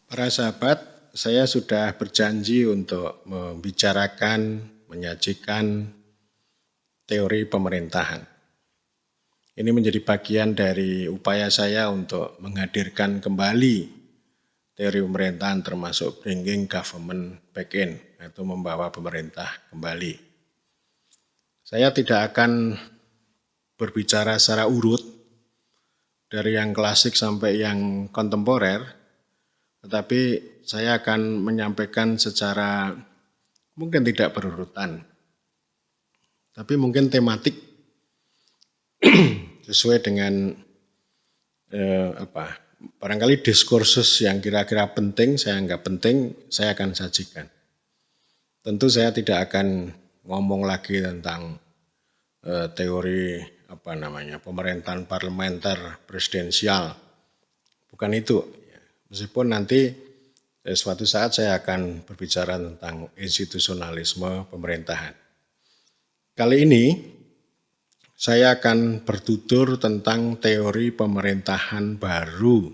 Para sahabat, saya sudah berjanji untuk membicarakan, menyajikan teori pemerintahan. Ini menjadi bagian dari upaya saya untuk menghadirkan kembali teori pemerintahan termasuk bringing government back in atau membawa pemerintah kembali. Saya tidak akan berbicara secara urut dari yang klasik sampai yang kontemporer, tetapi saya akan menyampaikan secara mungkin tidak berurutan, tapi mungkin tematik sesuai dengan barangkali diskursus yang kira-kira penting, saya anggap penting, saya akan sajikan. Tentu saya tidak akan ngomong lagi tentang teori pemerintahan parlementer presidensial, bukan itu. Meskipun nanti suatu saat saya akan berbicara tentang institusionalisme pemerintahan. Kali ini saya akan bertutur tentang teori pemerintahan baru.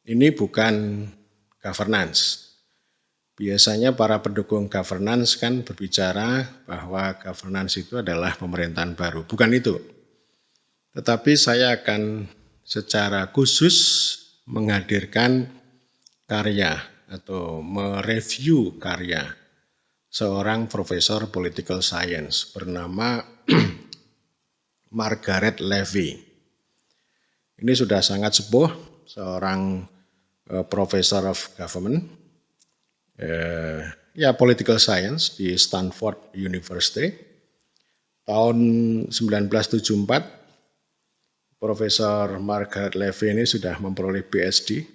Ini bukan governance. Biasanya para pendukung governance kan berbicara bahwa governance itu adalah pemerintahan baru. Bukan itu. Tetapi saya akan secara khusus menghadirkan karya atau mereview karya seorang profesor political science bernama Margaret Levy. Ini sudah sangat sepuh, seorang professor of government, political science di Stanford University. Tahun 1974, Profesor Margaret Levy ini sudah memperoleh PhD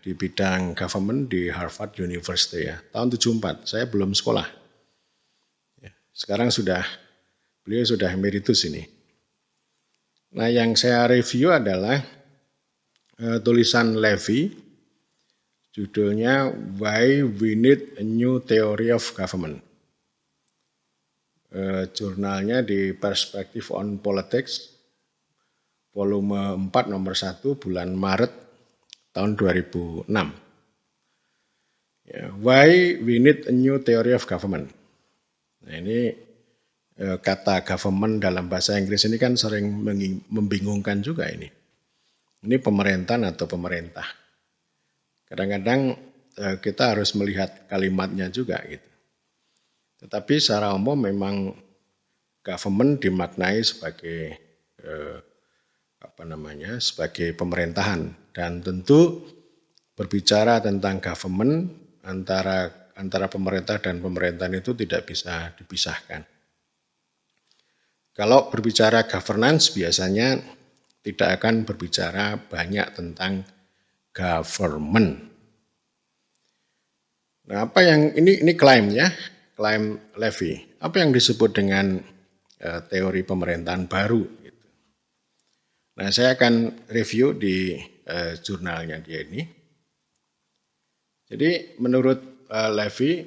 di bidang government di Harvard University ya. Tahun 74, saya belum sekolah. Sekarang beliau sudah emeritus ini. Nah, yang saya review adalah tulisan Levy, judulnya Why We Need a New Theory of Government. Jurnalnya di Perspective on Politics, volume 4 nomor 1 bulan Maret tahun 2006. Why We Need a New Theory of Government. Nah, ini kata government dalam bahasa Inggris ini kan sering membingungkan juga ini. Ini pemerintahan atau pemerintah. Kadang-kadang kita harus melihat kalimatnya juga gitu. Tetapi secara umum memang government dimaknai sebagai sebagai pemerintahan, dan tentu berbicara tentang government antara pemerintah dan pemerintahan itu tidak bisa dipisahkan. Kalau berbicara governance biasanya tidak akan berbicara banyak tentang government. Nah, apa yang ini klaimnya, klaim Levy. Apa yang disebut dengan teori pemerintahan baru? Gitu. Nah, saya akan review di jurnalnya dia ini. Jadi menurut Levy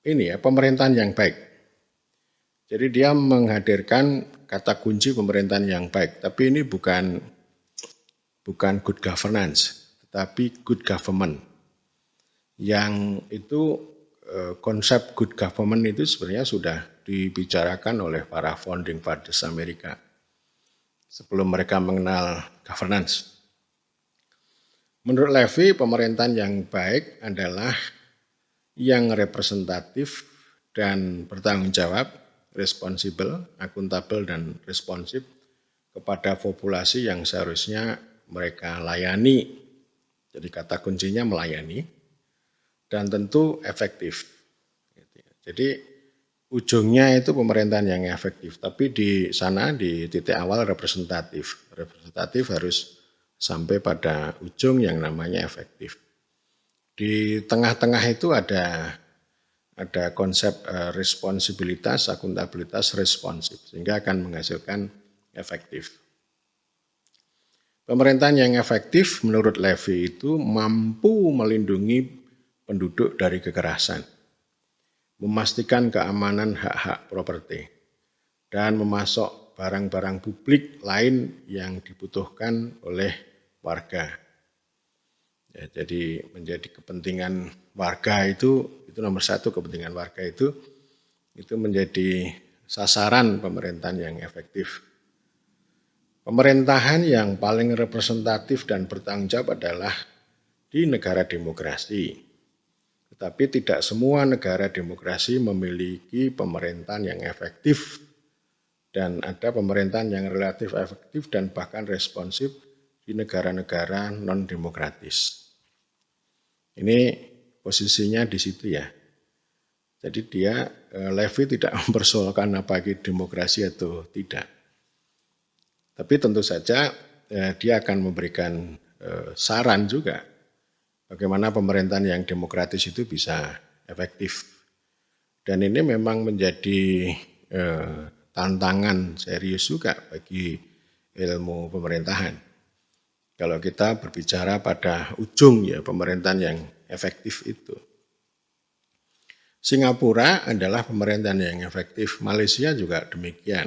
ini pemerintahan yang baik. Jadi dia menghadirkan kata kunci pemerintahan yang baik, tapi ini bukan good governance, tetapi good government. Yang itu konsep good government itu sebenarnya sudah dibicarakan oleh para founding fathers Amerika sebelum mereka mengenal governance. Menurut Levy, pemerintahan yang baik adalah yang representatif dan bertanggung jawab, responsible, akuntabel, dan responsif kepada populasi yang seharusnya mereka layani. Jadi kata kuncinya melayani, dan tentu efektif. Jadi ujungnya itu pemerintahan yang efektif, tapi di sana di titik awal representatif. Representatif harus sampai pada ujung yang namanya efektif. Di tengah-tengah itu ada konsep responsibilitas, akuntabilitas, responsif, sehingga akan menghasilkan efektif. Pemerintahan yang efektif menurut Levy itu mampu melindungi penduduk dari kekerasan, memastikan keamanan hak-hak properti, dan memasok barang-barang publik lain yang dibutuhkan oleh warga. Ya, jadi menjadi kepentingan warga itu nomor satu, kepentingan warga itu menjadi sasaran pemerintahan yang efektif. Pemerintahan yang paling representatif dan bertanggung jawab adalah di negara demokrasi. Tetapi tidak semua negara demokrasi memiliki pemerintahan yang efektif dan ada pemerintahan yang relatif efektif dan bahkan responsif di negara-negara non-demokratis. Ini posisinya di situ ya. Jadi dia, Levy tidak mempersoalkan apakah demokrasi atau tidak. Tapi tentu saja dia akan memberikan saran juga bagaimana pemerintahan yang demokratis itu bisa efektif. Dan ini memang menjadi tantangan serius juga bagi ilmu pemerintahan. Kalau kita berbicara pada ujung ya pemerintahan yang efektif itu. Singapura adalah pemerintahan yang efektif, Malaysia juga demikian.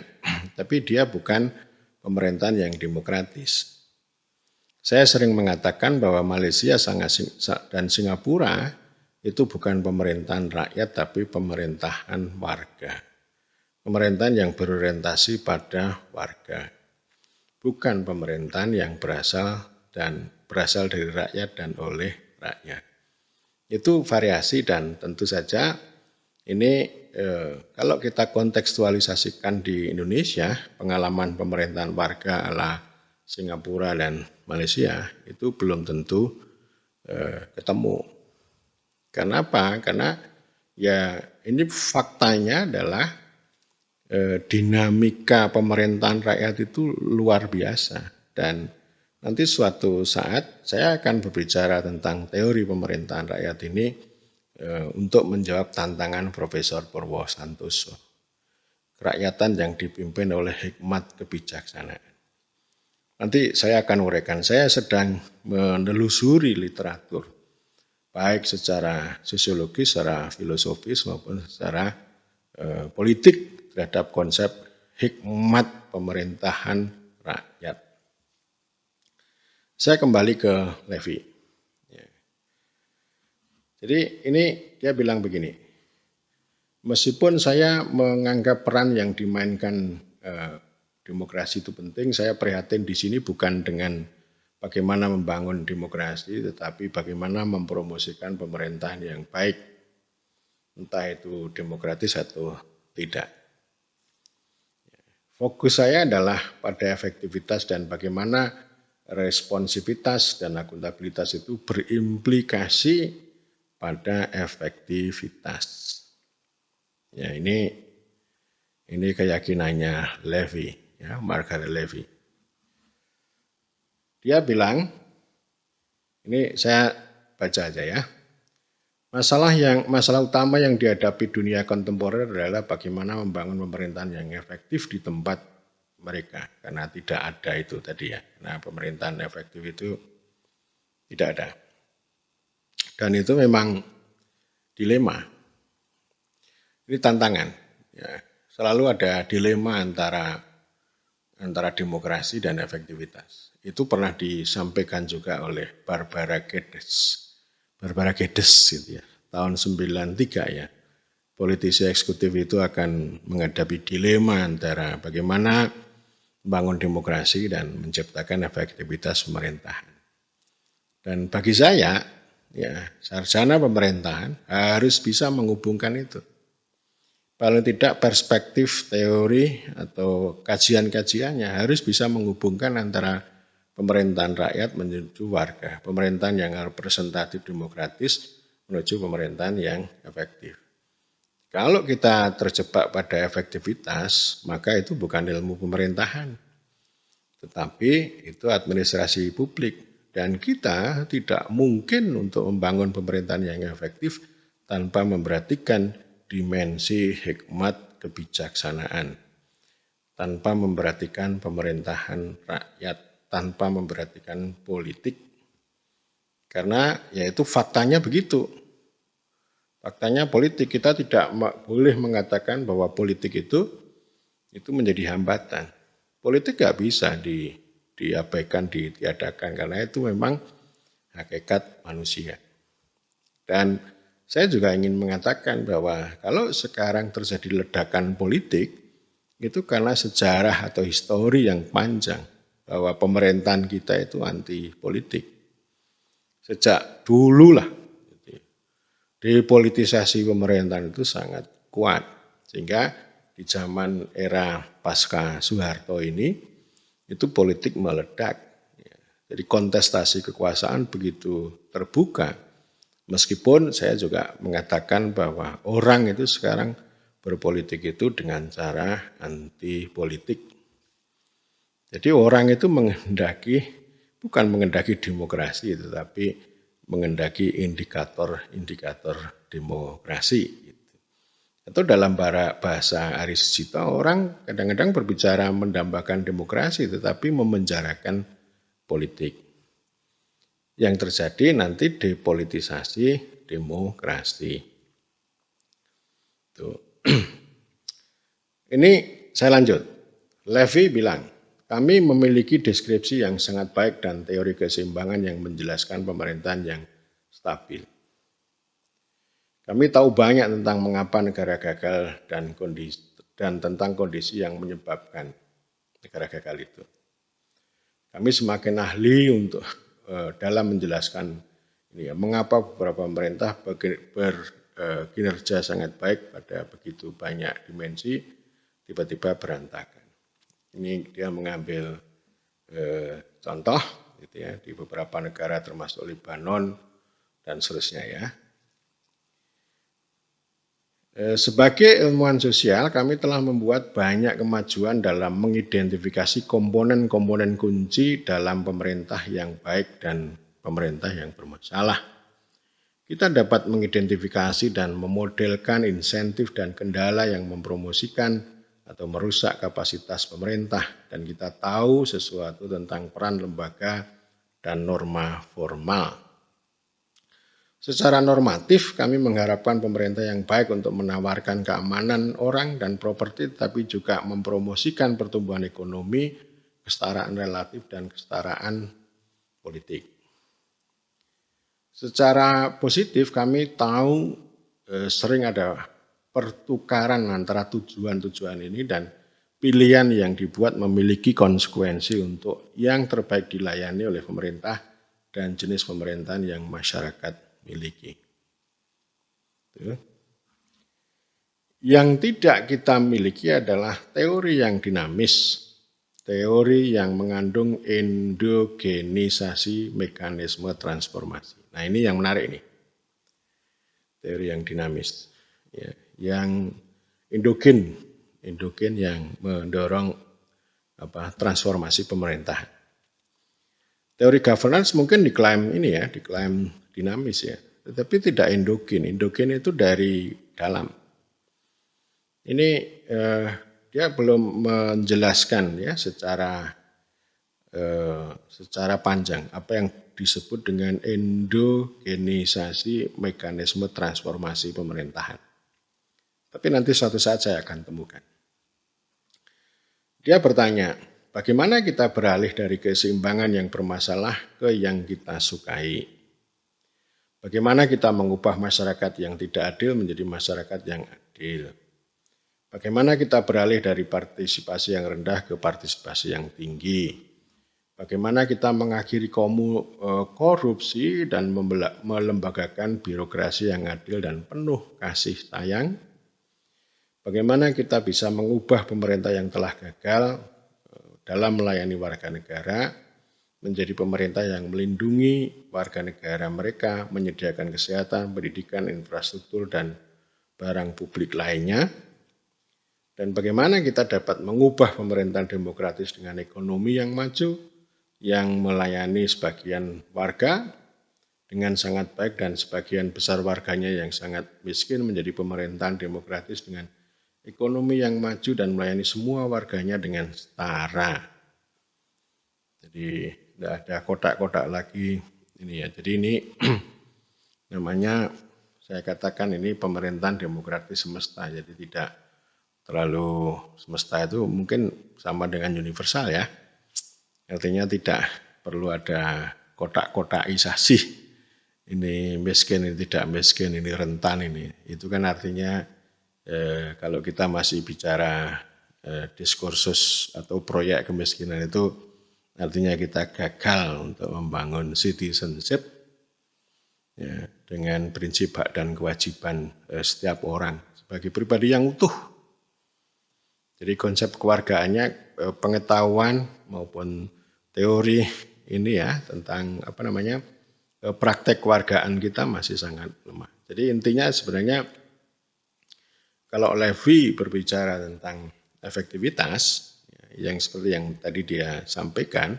Tapi dia bukan pemerintahan yang demokratis. Saya sering mengatakan bahwa Malaysia dan Singapura itu bukan pemerintahan rakyat tapi pemerintahan warga. Pemerintahan yang berorientasi pada warga. Bukan pemerintahan yang berasal dari rakyat dan oleh rakyat. Itu variasi dan tentu saja ini kalau kita kontekstualisasikan di Indonesia, pengalaman pemerintahan warga ala Singapura dan Malaysia itu belum tentu ketemu. Kenapa? Karena ya ini faktanya adalah dinamika pemerintahan rakyat itu luar biasa dan nanti suatu saat saya akan berbicara tentang teori pemerintahan rakyat ini untuk menjawab tantangan Profesor Purwo Santoso. Kerakyatan yang dipimpin oleh hikmat kebijaksanaan. Nanti saya akan uraikan, saya sedang menelusuri literatur, baik secara sosiologis, secara filosofis maupun secara politik terhadap konsep hikmat pemerintahan rakyat. Saya kembali ke Levy. Jadi ini dia bilang begini, meskipun saya menganggap peran yang dimainkan demokrasi itu penting, saya prihatin di sini bukan dengan bagaimana membangun demokrasi, tetapi bagaimana mempromosikan pemerintahan yang baik, entah itu demokratis atau tidak. Fokus saya adalah pada efektivitas dan bagaimana responsivitas dan akuntabilitas itu berimplikasi pada efektivitas. Ya ini keyakinannya Levy, ya Margaret Levy. Dia bilang, ini saya baca aja ya. Masalah utama yang dihadapi dunia kontemporer adalah bagaimana membangun pemerintahan yang efektif di tempat mereka. Karena tidak ada itu tadi ya. Nah, pemerintahan efektif itu tidak ada. Dan itu memang dilema. Ini tantangan. Ya. Selalu ada dilema antara demokrasi dan efektivitas. Itu pernah disampaikan juga oleh Barbara Geddes gitu ya, tahun 93 ya. Politisi eksekutif itu akan menghadapi dilema antara bagaimana membangun demokrasi dan menciptakan efektivitas pemerintahan. Dan bagi saya, ya sarjana pemerintahan harus bisa menghubungkan itu. Paling tidak perspektif teori atau kajian-kajiannya harus bisa menghubungkan antara pemerintahan rakyat menuju warga, pemerintahan yang representatif demokratis menuju pemerintahan yang efektif. Kalau kita terjebak pada efektivitas, maka itu bukan ilmu pemerintahan, tetapi itu administrasi publik. Dan kita tidak mungkin untuk membangun pemerintahan yang efektif tanpa memperhatikan dimensi hikmat kebijaksanaan, tanpa memperhatikan pemerintahan rakyat, tanpa memperhatikan politik. Karena yaitu faktanya begitu. Faktanya politik, kita tidak boleh mengatakan bahwa politik itu menjadi hambatan. Politik gak bisa diabaikan, ditiadakan, karena itu memang hakikat manusia. Dan saya juga ingin mengatakan bahwa kalau sekarang terjadi ledakan politik, itu karena sejarah atau histori yang panjang bahwa pemerintahan kita itu anti politik. Sejak dulu lah, depolitisasi pemerintahan itu sangat kuat. Sehingga di zaman era pasca Soeharto ini, itu politik meledak. Jadi kontestasi kekuasaan begitu terbuka. Meskipun saya juga mengatakan bahwa orang itu sekarang berpolitik itu dengan cara anti politik. Jadi orang itu bukan menghendaki demokrasi, tetapi menghendaki indikator-indikator demokrasi. Atau dalam bahasa Aris Sujito, orang kadang-kadang berbicara mendambakan demokrasi, tetapi memenjarakan politik. Yang terjadi nanti depolitisasi demokrasi. Tuh. Ini saya lanjut. Levy bilang, kami memiliki deskripsi yang sangat baik dan teori keseimbangan yang menjelaskan pemerintahan yang stabil. Kami tahu banyak tentang mengapa negara gagal dan tentang kondisi yang menyebabkan negara gagal itu. Kami semakin ahli dalam menjelaskan ini ya, mengapa beberapa pemerintah berkinerja sangat baik pada begitu banyak dimensi tiba-tiba berantakan. Ini dia mengambil contoh gitu ya, di beberapa negara termasuk Lebanon dan seterusnya ya. Sebagai ilmuwan sosial, kami telah membuat banyak kemajuan dalam mengidentifikasi komponen-komponen kunci dalam pemerintah yang baik dan pemerintah yang bermasalah. Kita dapat mengidentifikasi dan memodelkan insentif dan kendala yang mempromosikan atau merusak kapasitas pemerintah, dan kita tahu sesuatu tentang peran lembaga dan norma formal. Secara normatif, kami mengharapkan pemerintah yang baik untuk menawarkan keamanan orang dan properti, tapi juga mempromosikan pertumbuhan ekonomi, kesetaraan relatif, dan kesetaraan politik. Secara positif, kami tahu sering ada pertukaran antara tujuan-tujuan ini dan pilihan yang dibuat memiliki konsekuensi untuk yang terbaik dilayani oleh pemerintah dan jenis pemerintahan yang masyarakat miliki. Yang tidak kita miliki adalah teori yang dinamis, teori yang mengandung endogenisasi mekanisme transformasi. Nah ini yang menarik ini, teori yang dinamis, ya, yang endogen yang mendorong transformasi pemerintahan. Teori governance mungkin diklaim dinamis ya, tetapi tidak endogen. Endogen itu dari dalam. Ini dia belum menjelaskan ya secara panjang apa yang disebut dengan endogenisasi mekanisme transformasi pemerintahan. Tapi nanti suatu saat saya akan temukan. Dia bertanya, bagaimana kita beralih dari keseimbangan yang bermasalah ke yang kita sukai? Bagaimana kita mengubah masyarakat yang tidak adil menjadi masyarakat yang adil? Bagaimana kita beralih dari partisipasi yang rendah ke partisipasi yang tinggi? Bagaimana kita mengakhiri korupsi dan melembagakan birokrasi yang adil dan penuh kasih sayang? Bagaimana kita bisa mengubah pemerintah yang telah gagal dalam melayani warga negara menjadi pemerintah yang melindungi warga negara mereka, menyediakan kesehatan, pendidikan, infrastruktur, dan barang publik lainnya? Dan bagaimana kita dapat mengubah pemerintahan demokratis dengan ekonomi yang maju, yang melayani sebagian warga dengan sangat baik dan sebagian besar warganya yang sangat miskin menjadi pemerintahan demokratis dengan ekonomi yang maju dan melayani semua warganya dengan setara. Jadi tidak ada kotak-kotak lagi ini ya. Jadi ini namanya saya katakan ini pemerintahan demokratis semesta. Jadi tidak terlalu semesta itu mungkin sama dengan universal ya. Artinya tidak perlu ada kotak-kotakisasi. Ini miskin, ini tidak miskin, ini rentan ini. Itu kan artinya kalau kita masih bicara diskursus atau proyek kemiskinan itu artinya kita gagal untuk membangun citizenship ya, dengan prinsip hak dan kewajiban setiap orang sebagai pribadi yang utuh. Jadi konsep kewargaannya pengetahuan maupun teori ini ya tentang praktek kewargaan kita masih sangat lemah. Jadi intinya sebenarnya kalau Levy berbicara tentang efektivitas yang seperti yang tadi dia sampaikan,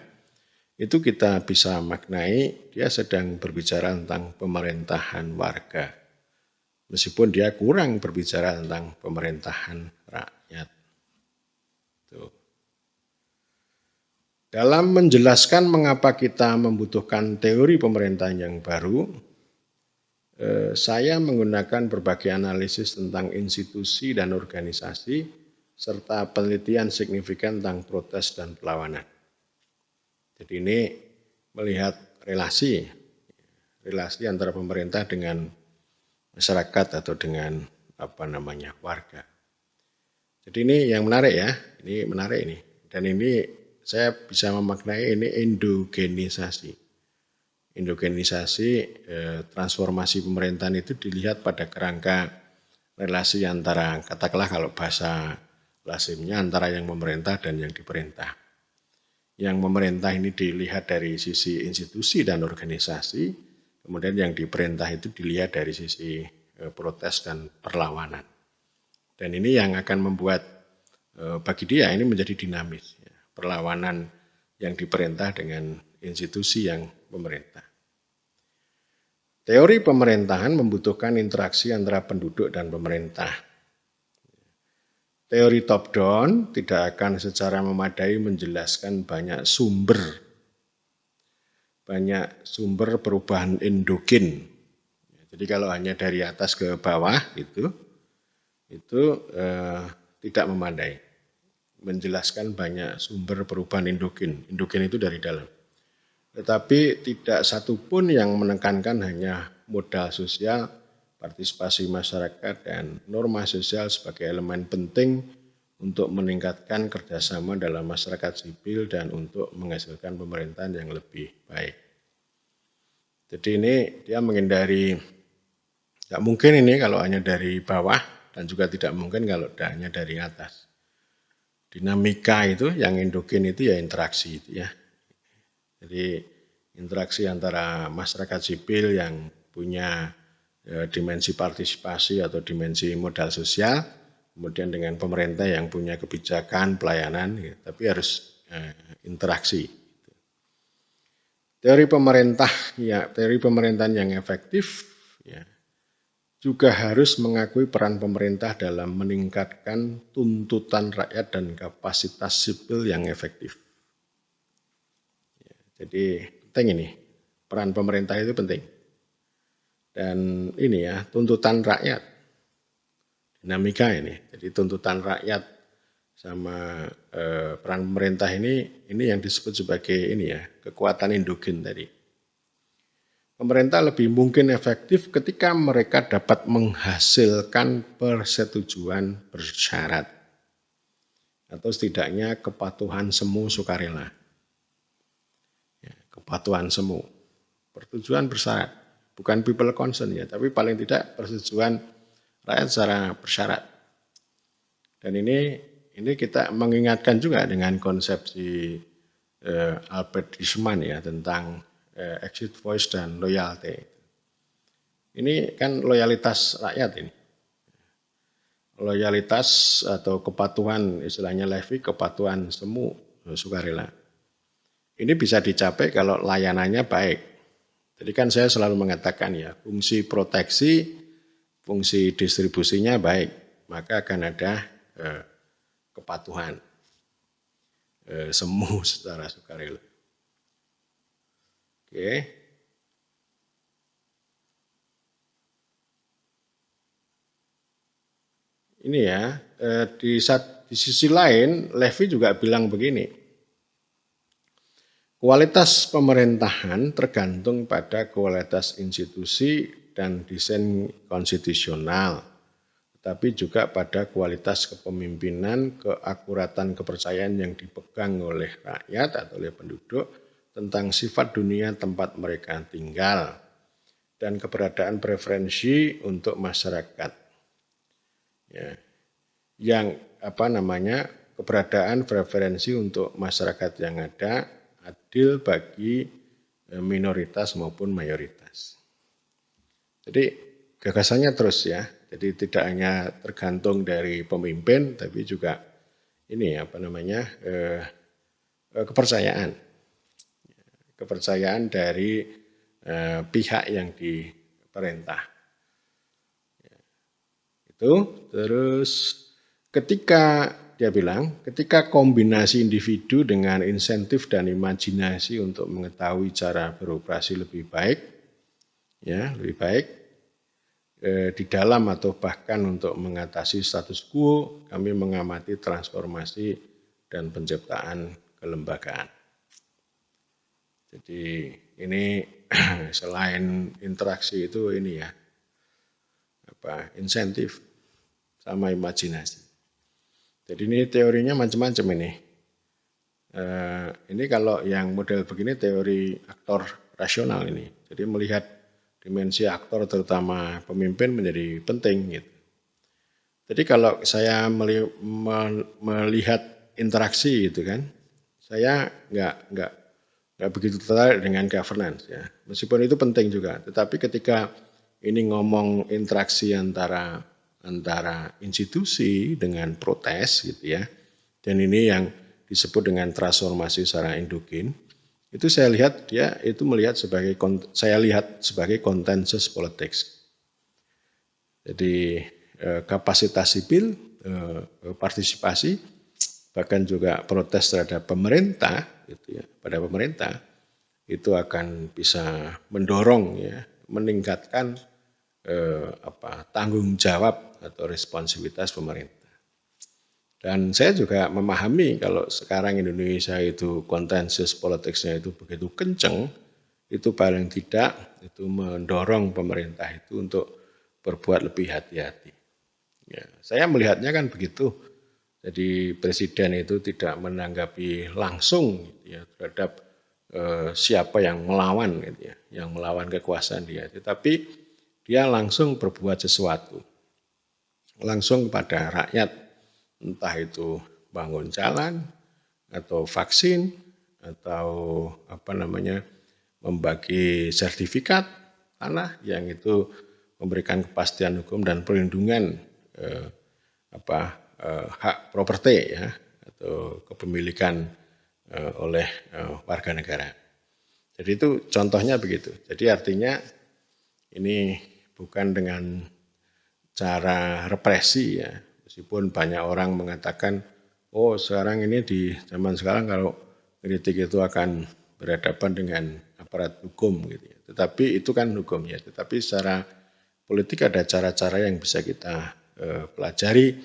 itu kita bisa maknai dia sedang berbicara tentang pemerintahan warga. Meskipun dia kurang berbicara tentang pemerintahan rakyat. Tuh. Dalam menjelaskan mengapa kita membutuhkan teori pemerintahan yang baru, saya menggunakan berbagai analisis tentang institusi dan organisasi, serta penelitian signifikan tentang protes dan perlawanan. Jadi ini melihat relasi antara pemerintah dengan masyarakat atau dengan warga. Jadi ini yang menarik ya, ini menarik ini. Dan ini saya bisa memaknai ini endogenisasi. Endogenisasi transformasi pemerintahan itu dilihat pada kerangka relasi antara, katakanlah kalau bahasa lazimnya antara yang memerintah dan yang diperintah. Yang memerintah ini dilihat dari sisi institusi dan organisasi, kemudian yang diperintah itu dilihat dari sisi protes dan perlawanan. Dan ini yang akan membuat bagi dia ini menjadi dinamis. Perlawanan yang diperintah dengan institusi yang memerintah. Teori pemerintahan membutuhkan interaksi antara penduduk dan pemerintah. Teori top down tidak akan secara memadai menjelaskan banyak sumber perubahan endogen. Jadi kalau hanya dari atas ke bawah itu tidak memadai. Menjelaskan banyak sumber perubahan endogen. Endogen itu dari dalam. Tetapi tidak satupun yang menekankan hanya modal sosial, partisipasi masyarakat, dan norma sosial sebagai elemen penting untuk meningkatkan kerjasama dalam masyarakat sipil dan untuk menghasilkan pemerintahan yang lebih baik. Jadi ini dia menghindari, tidak mungkin ini kalau hanya dari bawah dan juga tidak mungkin kalau hanya dari atas. Dinamika itu yang endogen itu ya interaksi itu ya. Jadi interaksi antara masyarakat sipil yang punya dimensi partisipasi atau dimensi modal sosial, kemudian dengan pemerintah yang punya kebijakan pelayanan, ya, tapi harus interaksi. Teori pemerintahan yang efektif ya, juga harus mengakui peran pemerintah dalam meningkatkan tuntutan rakyat dan kapasitas sipil yang efektif. Jadi penting ini, peran pemerintah itu penting. Dan ini ya, tuntutan rakyat, dinamika ini. Jadi tuntutan rakyat sama peran pemerintah ini yang disebut sebagai ini ya, kekuatan endogen tadi. Pemerintah lebih mungkin efektif ketika mereka dapat menghasilkan persetujuan bersyarat atau setidaknya kepatuhan semu sukarela. Ya, kepatuhan semu, persetujuan bersyarat, bukan people consent ya, tapi paling tidak persetujuan rakyat secara bersyarat. Dan ini kita mengingatkan juga dengan konsepsi Albert Hirschman ya tentang exit voice dan loyalty. Ini kan loyalitas rakyat ini. Loyalitas atau kepatuhan, istilahnya Levy, kepatuhan semu sukarela. Ini bisa dicapai kalau layanannya baik. Jadi kan saya selalu mengatakan ya, fungsi proteksi, fungsi distribusinya baik, maka akan ada kepatuhan semu secara sukarela. Oke. Ini ya, di sisi lain Levy juga bilang begini. Kualitas pemerintahan tergantung pada kualitas institusi dan desain konstitusional, tetapi juga pada kualitas kepemimpinan, keakuratan kepercayaan yang dipegang oleh rakyat atau oleh penduduk tentang sifat dunia tempat mereka tinggal dan keberadaan preferensi untuk masyarakat. Ya, yang keberadaan preferensi untuk masyarakat yang ada adil bagi minoritas maupun mayoritas. Jadi gagasannya terus ya. Jadi tidak hanya tergantung dari pemimpin, tapi juga ini kepercayaan dari pihak yang diperintah. Itu terus ketika dia bilang, ketika kombinasi individu dengan insentif dan imajinasi untuk mengetahui cara beroperasi lebih baik, di dalam atau bahkan untuk mengatasi status quo, kami mengamati transformasi dan penciptaan kelembagaan. Jadi ini selain interaksi itu ini ya, insentif sama imajinasi. Jadi ini teorinya macam-macam ini. Ini kalau yang model begini teori aktor rasional ini. Jadi melihat dimensi aktor terutama pemimpin menjadi penting gitu. Jadi kalau saya melihat interaksi gitu kan, saya nggak begitu tertarik dengan governance ya. Meskipun itu penting juga, tetapi ketika ini ngomong interaksi antara institusi dengan protes gitu ya. Dan ini yang disebut dengan transformasi secara endogen. Itu saya lihat sebagai consensus politics. Jadi kapasitas sipil, partisipasi, bahkan juga protes terhadap pemerintah gitu ya, pada pemerintah itu akan bisa mendorong ya, meningkatkan tanggung jawab atau responsivitas pemerintah. Dan saya juga memahami kalau sekarang Indonesia itu konsensus politiknya itu begitu kenceng, itu paling tidak itu mendorong pemerintah itu untuk berbuat lebih hati-hati. Ya, saya melihatnya kan begitu. Jadi presiden itu tidak menanggapi langsung gitu ya, terhadap siapa yang melawan gitu ya, yang melawan kekuasaan dia. Tetapi dia langsung berbuat sesuatu, langsung kepada rakyat, entah itu bangun jalan, atau vaksin, atau membagi sertifikat tanah yang itu memberikan kepastian hukum dan perlindungan hak properti ya, atau kepemilikan oleh warga negara. Jadi itu contohnya begitu. Jadi artinya ini bukan dengan cara represi ya, meskipun banyak orang mengatakan, oh sekarang ini di zaman sekarang kalau kritik itu akan berhadapan dengan aparat hukum gitu ya. Tetapi itu kan hukum ya, tetapi secara politik ada cara-cara yang bisa kita pelajari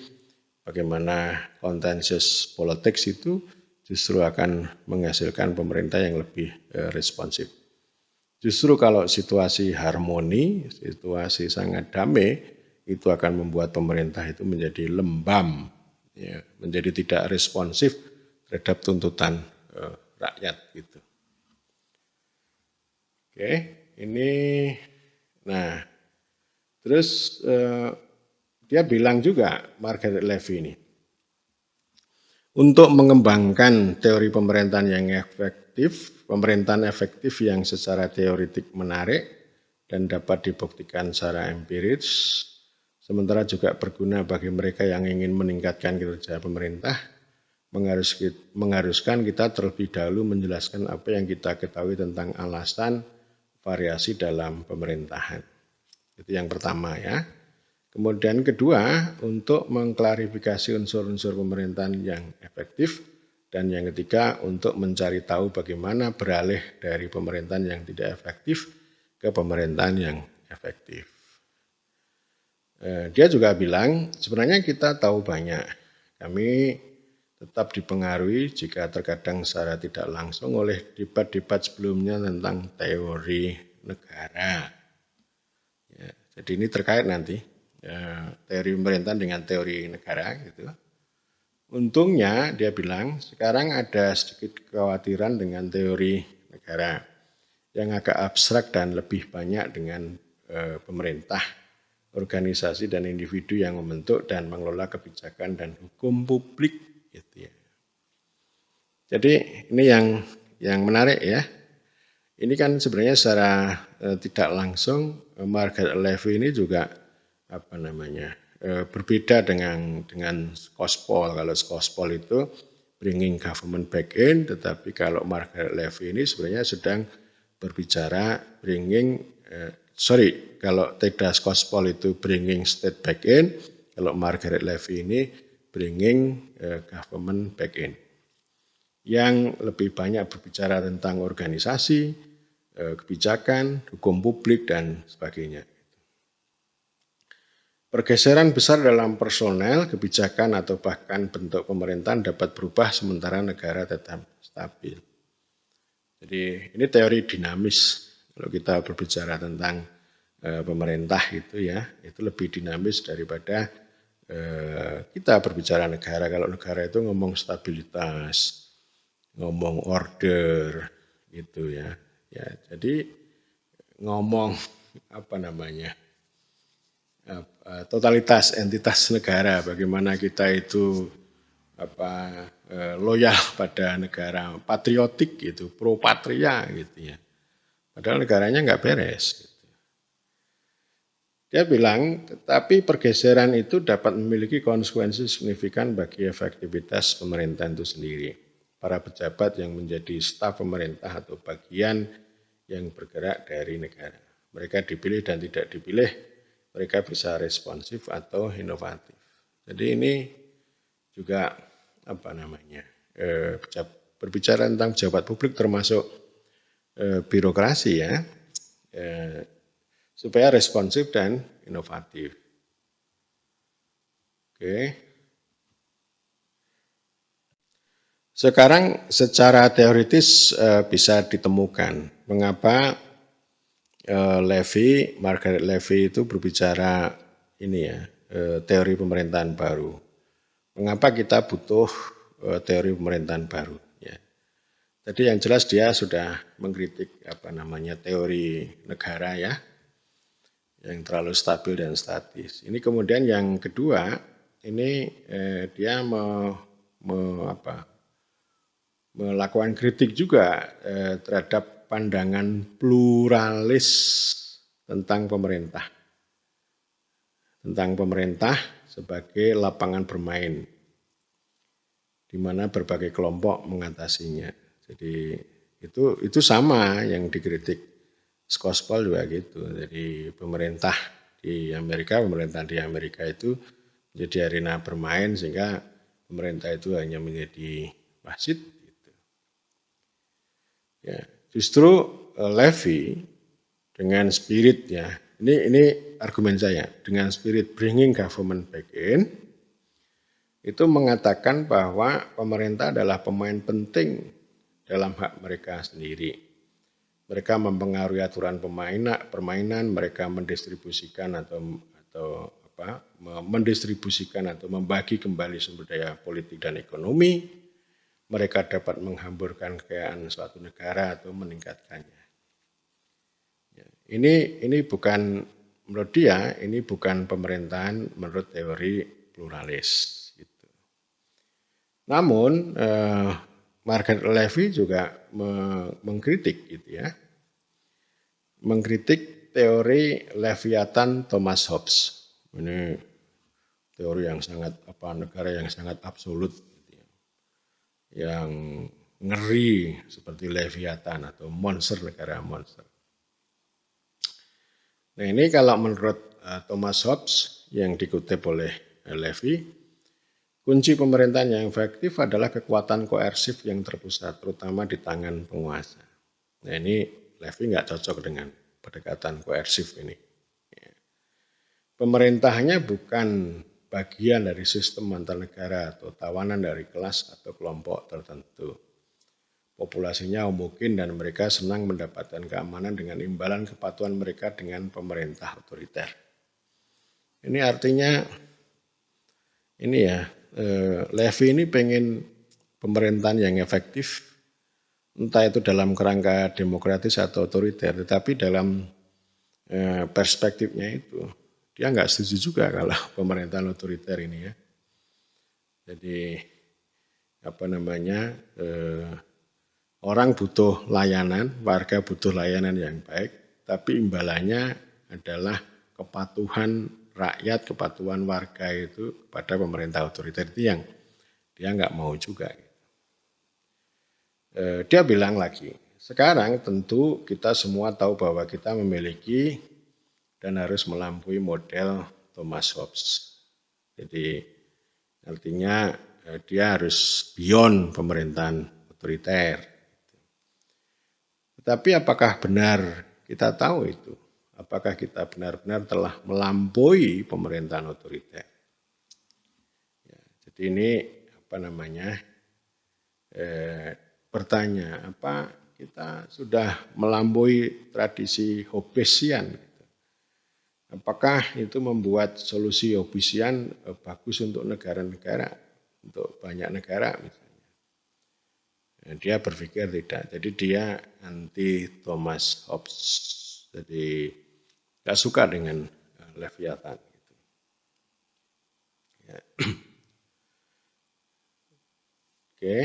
bagaimana konsensus politik itu justru akan menghasilkan pemerintah yang lebih responsif. Justru kalau situasi harmoni, situasi sangat damai, itu akan membuat pemerintah itu menjadi lembam, ya, menjadi tidak responsif terhadap tuntutan rakyat gitu. Oke, ini, nah, terus dia bilang juga Margaret Levy ini, untuk mengembangkan teori pemerintahan yang efektif, pemerintahan efektif yang secara teoretik menarik dan dapat dibuktikan secara empiris, sementara juga berguna bagi mereka yang ingin meningkatkan kinerja pemerintah, mengharuskan kita terlebih dahulu menjelaskan apa yang kita ketahui tentang alasan variasi dalam pemerintahan. Itu yang pertama ya. Kemudian kedua, untuk mengklarifikasi unsur-unsur pemerintahan yang efektif. Dan yang ketiga, untuk mencari tahu bagaimana beralih dari pemerintahan yang tidak efektif ke pemerintahan yang efektif. Dia juga bilang, sebenarnya kita tahu banyak. Kami tetap dipengaruhi jika terkadang secara tidak langsung oleh debat-debat sebelumnya tentang teori negara. Ya, jadi ini terkait nanti teori pemerintahan dengan teori negara gitu. Untungnya dia bilang sekarang ada sedikit kekhawatiran dengan teori negara yang agak abstrak dan lebih banyak dengan pemerintah, organisasi dan individu yang membentuk dan mengelola kebijakan dan hukum publik. Gitu ya. Jadi ini yang menarik ya. Ini kan sebenarnya secara tidak langsung Margaret Levy ini juga berbeda dengan Skospol. Kalau Skospol itu bringing government back in, tetapi kalau Margaret Levy ini sebenarnya sedang berbicara kalau Teda Skospol itu bringing state back in, kalau Margaret Levy ini bringing government back in. Yang lebih banyak berbicara tentang organisasi, kebijakan, hukum publik, dan sebagainya. Pergeseran besar dalam personel, kebijakan, atau bahkan bentuk pemerintahan dapat berubah sementara negara tetap stabil. Jadi ini teori dinamis. Kalau kita berbicara tentang pemerintah itu ya, itu lebih dinamis daripada kita berbicara negara. Kalau negara itu ngomong stabilitas, ngomong order gitu ya. Ya, jadi ngomong totalitas entitas negara, bagaimana kita itu loyal pada negara, patriotik gitu, pro patria gitu ya. Padahal negaranya nggak beres. Gitu. Dia bilang, tetapi pergeseran itu dapat memiliki konsekuensi signifikan bagi efektivitas pemerintahan itu sendiri. Para pejabat yang menjadi staf pemerintah atau bagian yang bergerak dari negara. Mereka dipilih dan tidak dipilih, mereka bisa responsif atau inovatif. Jadi ini juga berbicara tentang pejabat publik termasuk birokrasi ya, supaya responsif dan inovatif. Oke. Sekarang secara teoritis bisa ditemukan mengapa Margaret Levy itu berbicara teori pemerintahan baru. Mengapa kita butuh teori pemerintahan baru? Ya. Jadi yang jelas dia sudah mengkritik teori negara ya, yang terlalu stabil dan statis. Ini kemudian yang kedua, ini dia melakukan kritik juga terhadap pandangan pluralis tentang pemerintah. Tentang pemerintah sebagai lapangan bermain, di mana berbagai kelompok mengatasinya. Jadi itu sama yang dikritik Skospol juga gitu. Jadi pemerintahan di Amerika itu menjadi arena bermain sehingga pemerintah itu hanya menjadi wasit. Ya, justru Levy dengan spirit ya, ini argumen saya, dengan spirit bringing government back in, itu mengatakan bahwa pemerintah adalah pemain penting dalam hak mereka sendiri. Mereka mempengaruhi aturan permainan, mereka mendistribusikan atau membagi kembali sumber daya politik dan ekonomi. Mereka dapat menghamburkan kekayaan suatu negara atau meningkatkannya. Ini bukan menurut dia, ini bukan pemerintahan menurut teori pluralis. Gitu. Namun Margaret Levy juga mengkritik gitu ya, mengkritik teori Leviathan Thomas Hobbes. Ini teori yang sangat negara yang sangat absolut. Yang ngeri seperti Leviathan atau monster, negara monster. Nah ini kalau menurut Thomas Hobbes yang dikutip oleh Levy, kunci pemerintahan yang efektif adalah kekuatan koersif yang terpusat, terutama di tangan penguasa. Nah ini Levy nggak cocok dengan pendekatan koersif ini. Pemerintahnya bukan bagian dari sistem antar negara atau tawanan dari kelas atau kelompok tertentu. Populasinya homogen dan mereka senang mendapatkan keamanan dengan imbalan kepatuhan mereka dengan pemerintah otoriter. Ini artinya ini ya, Levy ini pengen pemerintahan yang efektif, entah itu dalam kerangka demokratis atau otoriter, tetapi dalam perspektifnya itu dia nggak setuju juga kalau pemerintahan otoriter ini ya. Jadi orang butuh layanan, warga butuh layanan yang baik, tapi imbalannya adalah kepatuhan rakyat, kepatuhan warga itu pada pemerintah otoriter itu yang dia nggak mau juga. Dia bilang lagi, sekarang tentu kita semua tahu bahwa kita memiliki dan harus melampaui model Thomas Hobbes. Jadi artinya dia harus beyond pemerintahan otoriter. Tetapi apakah benar kita tahu itu? Apakah kita benar-benar telah melampaui pemerintahan otoriter? Ya, jadi ini bertanya, apa kita sudah melampaui tradisi Hobbesian? Apakah itu membuat solusi Hobbesian bagus untuk negara-negara, untuk banyak negara misalnya? Dia berpikir tidak, jadi dia anti Thomas Hobbes, jadi gak suka dengan Leviathan. Ya. Oke.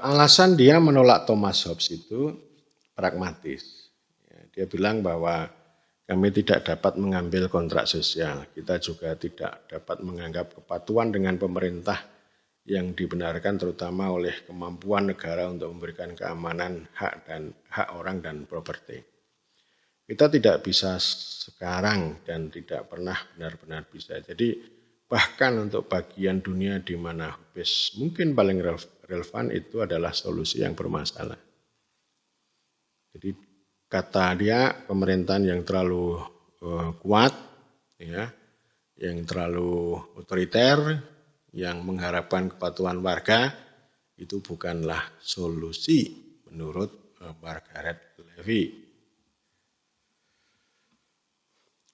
Alasan dia menolak Thomas Hobbes itu pragmatis. Dia bilang bahwa kami tidak dapat mengambil kontrak sosial, kita juga tidak dapat menganggap kepatuhan dengan pemerintah yang dibenarkan terutama oleh kemampuan negara untuk memberikan keamanan hak orang dan properti. Kita tidak bisa sekarang dan tidak pernah benar-benar bisa. Jadi bahkan untuk bagian dunia di mana Hobbes mungkin paling relevan itu adalah solusi yang bermasalah. Jadi kata dia pemerintahan yang terlalu kuat, ya, yang terlalu otoriter, yang mengharapkan kepatuhan warga itu bukanlah solusi menurut Margaret Levy.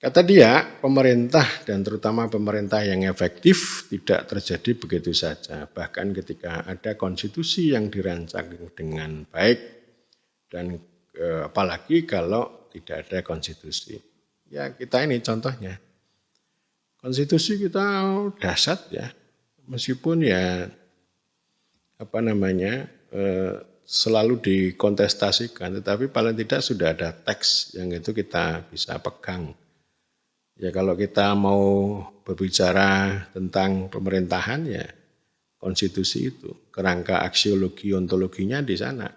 Kata dia, pemerintah dan terutama pemerintah yang efektif tidak terjadi begitu saja. Bahkan ketika ada konstitusi yang dirancang dengan baik dan apalagi kalau tidak ada konstitusi. Ya kita ini contohnya. Konstitusi kita dahsyat ya. Meskipun ya selalu dikontestasikan, tetapi paling tidak sudah ada teks yang itu kita bisa pegang. Ya kalau kita mau berbicara tentang pemerintahan ya konstitusi itu, kerangka aksiologi ontologinya di sana.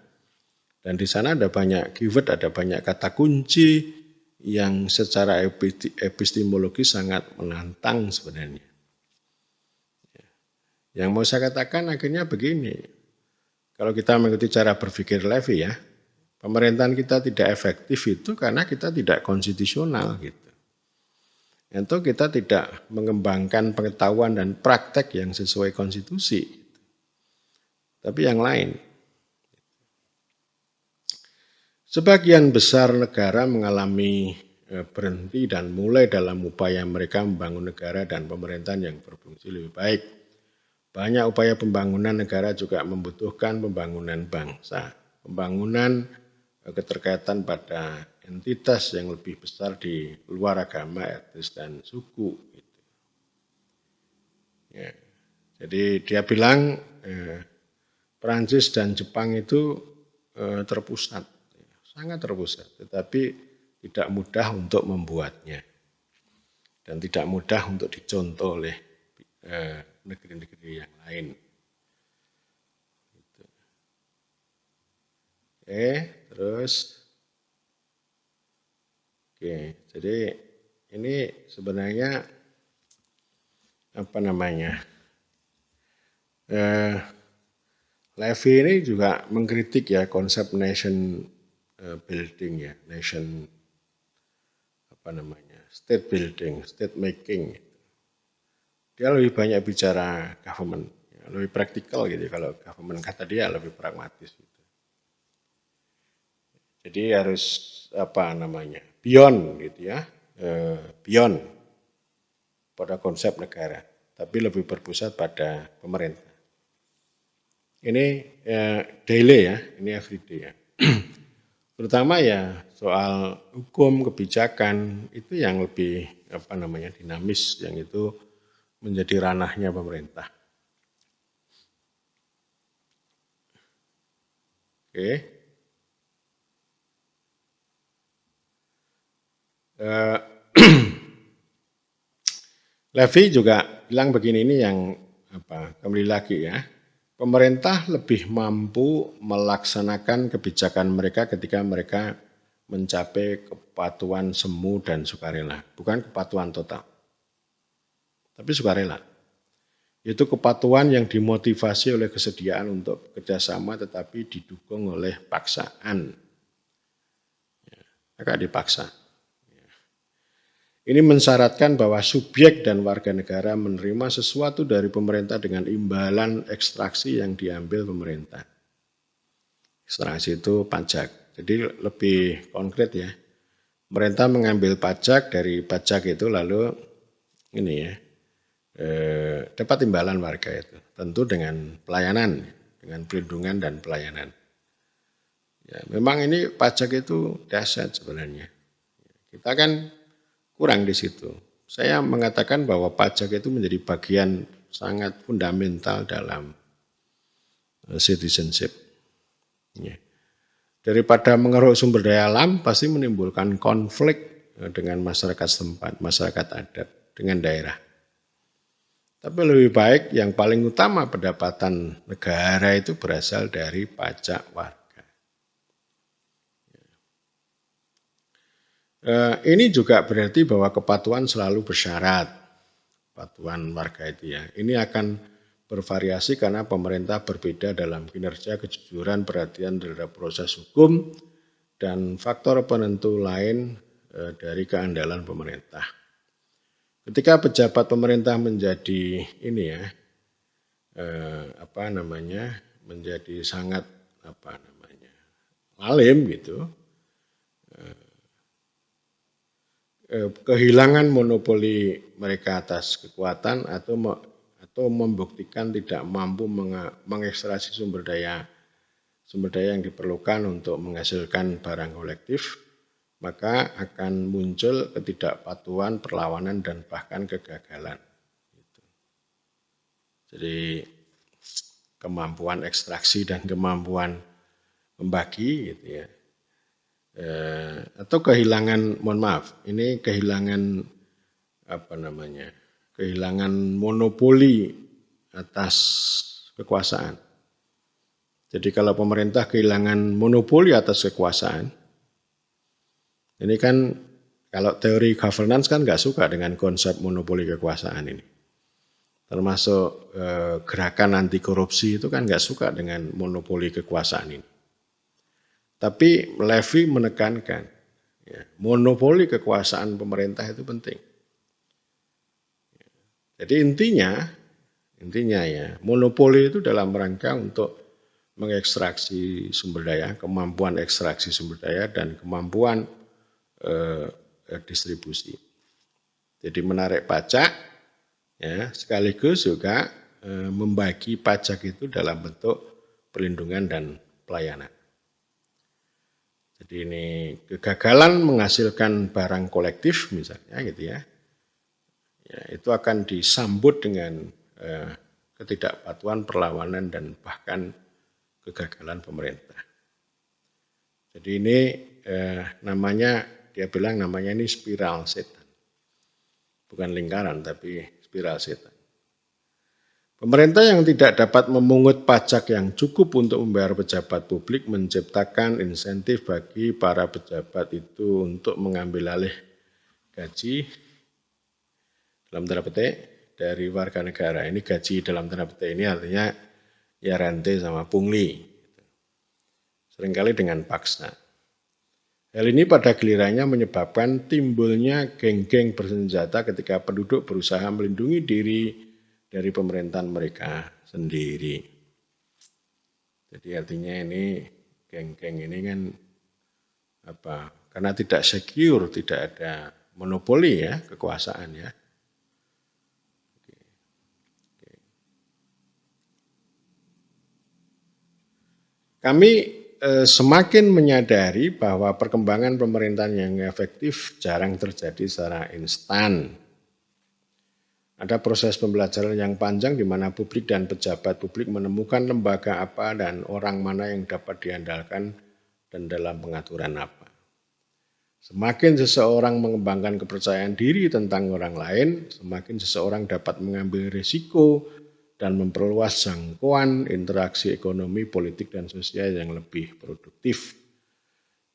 Dan di sana ada banyak keyword, ada banyak kata kunci yang secara epistemologi sangat menantang sebenarnya. Yang mau saya katakan akhirnya begini, kalau kita mengikuti cara berpikir Levy ya, pemerintahan kita tidak efektif itu karena kita tidak konstitusional gitu. Atau kita tidak mengembangkan pengetahuan dan praktek yang sesuai konstitusi. Tapi yang lain. Sebagian besar negara mengalami berhenti dan mulai dalam upaya mereka membangun negara dan pemerintahan yang berfungsi lebih baik. Banyak upaya pembangunan negara juga membutuhkan pembangunan bangsa. Pembangunan keterkaitan pada entitas yang lebih besar di luar agama, etnis, dan suku. Ya. Jadi dia bilang Perancis dan Jepang itu terpusat, sangat terpusat, tetapi tidak mudah untuk membuatnya. Dan tidak mudah untuk dicontoh oleh negeri-negeri yang lain. Oke, terus. Oke, jadi ini sebenarnya Levy ini juga mengkritik ya konsep nation building ya, nation state building, state making. Dia lebih banyak bicara government, lebih praktikal gitu. Kalau government kata dia lebih pragmatis. Gitu. Jadi harus apa namanya beyond gitu ya, beyond pada konsep negara, tapi lebih berpusat pada pemerintah. Ini daily ya, ini everyday ya. Terutama ya soal hukum, kebijakan itu yang lebih apa namanya dinamis, yang itu menjadi ranahnya pemerintah. Oke. Levy juga bilang begini, ini yang apa kembali lagi ya. Pemerintah lebih mampu melaksanakan kebijakan mereka ketika mereka mencapai kepatuhan semu dan sukarela, bukan kepatuhan total, tapi sukarela. Itu kepatuhan yang dimotivasi oleh kesediaan untuk kerjasama tetapi didukung oleh paksaan. Agak dipaksa. Ini mensyaratkan bahwa subjek dan warga negara menerima sesuatu dari pemerintah dengan imbalan ekstraksi yang diambil pemerintah. Ekstraksi itu pajak. Jadi lebih konkret ya. Pemerintah mengambil pajak, dari pajak itu lalu ini ya, dapat imbalan warga itu. Tentu dengan pelayanan, dengan perlindungan dan pelayanan. Ya, memang ini pajak itu dahsyat sebenarnya. Kita kan kurang di situ. Saya mengatakan bahwa pajak itu menjadi bagian sangat fundamental dalam citizenship. Ya. Daripada mengeruk sumber daya alam pasti menimbulkan konflik dengan masyarakat setempat, masyarakat adat, dengan daerah. Tapi lebih baik yang paling utama pendapatan negara itu berasal dari pajak warga. Ini juga berarti bahwa kepatuhan selalu bersyarat. Kepatuhan warga itu ya. Ini akan bervariasi karena pemerintah berbeda dalam kinerja, kejujuran, perhatian terhadap proses hukum, dan faktor penentu lain dari keandalan pemerintah. Ketika pejabat pemerintah menjadi ini ya, menjadi sangat alim gitu, kehilangan monopoli mereka atas kekuatan atau membuktikan tidak mampu mengekstraksi sumber daya yang diperlukan untuk menghasilkan barang kolektif, maka akan muncul ketidakpatuhan, perlawanan, dan bahkan kegagalan. Jadi kemampuan ekstraksi dan kemampuan membagi gitu ya. Atau kehilangan, kehilangan monopoli atas kekuasaan. Jadi kalau pemerintah kehilangan monopoli atas kekuasaan, ini kan kalau teori governance kan nggak suka dengan konsep monopoli kekuasaan ini. Termasuk gerakan anti korupsi itu kan nggak suka dengan monopoli kekuasaan ini. Tapi Levy menekankan ya, monopoli kekuasaan pemerintah itu penting. Jadi intinya ya monopoli itu dalam rangka untuk mengekstraksi sumber daya, kemampuan ekstraksi sumber daya dan kemampuan distribusi. Jadi menarik pajak, ya, sekaligus juga membagi pajak itu dalam bentuk perlindungan dan pelayanan. Jadi ini kegagalan menghasilkan barang kolektif misalnya gitu ya, itu akan disambut dengan ketidakpatuhan, perlawanan dan bahkan kegagalan pemerintah. Jadi ini dia bilang namanya ini spiral setan. Bukan lingkaran tapi spiral setan. Pemerintah yang tidak dapat memungut pajak yang cukup untuk membayar pejabat publik menciptakan insentif bagi para pejabat itu untuk mengambil alih gaji dalam tanda petik dari warga negara. Ini gaji dalam tanda petik ini artinya ya rente sama pungli. Seringkali dengan paksa. Hal ini pada gilirannya menyebabkan timbulnya geng-geng bersenjata ketika penduduk berusaha melindungi diri dari pemerintahan mereka sendiri. Jadi artinya ini geng-geng ini kan karena tidak secure, tidak ada monopoli ya kekuasaan ya. Kami semakin menyadari bahwa perkembangan pemerintahan yang efektif jarang terjadi secara instan. Ada proses pembelajaran yang panjang di mana publik dan pejabat publik menemukan lembaga apa dan orang mana yang dapat diandalkan dan dalam pengaturan apa. Semakin seseorang mengembangkan kepercayaan diri tentang orang lain, semakin seseorang dapat mengambil risiko dan memperluas jangkauan interaksi ekonomi, politik, dan sosial yang lebih produktif.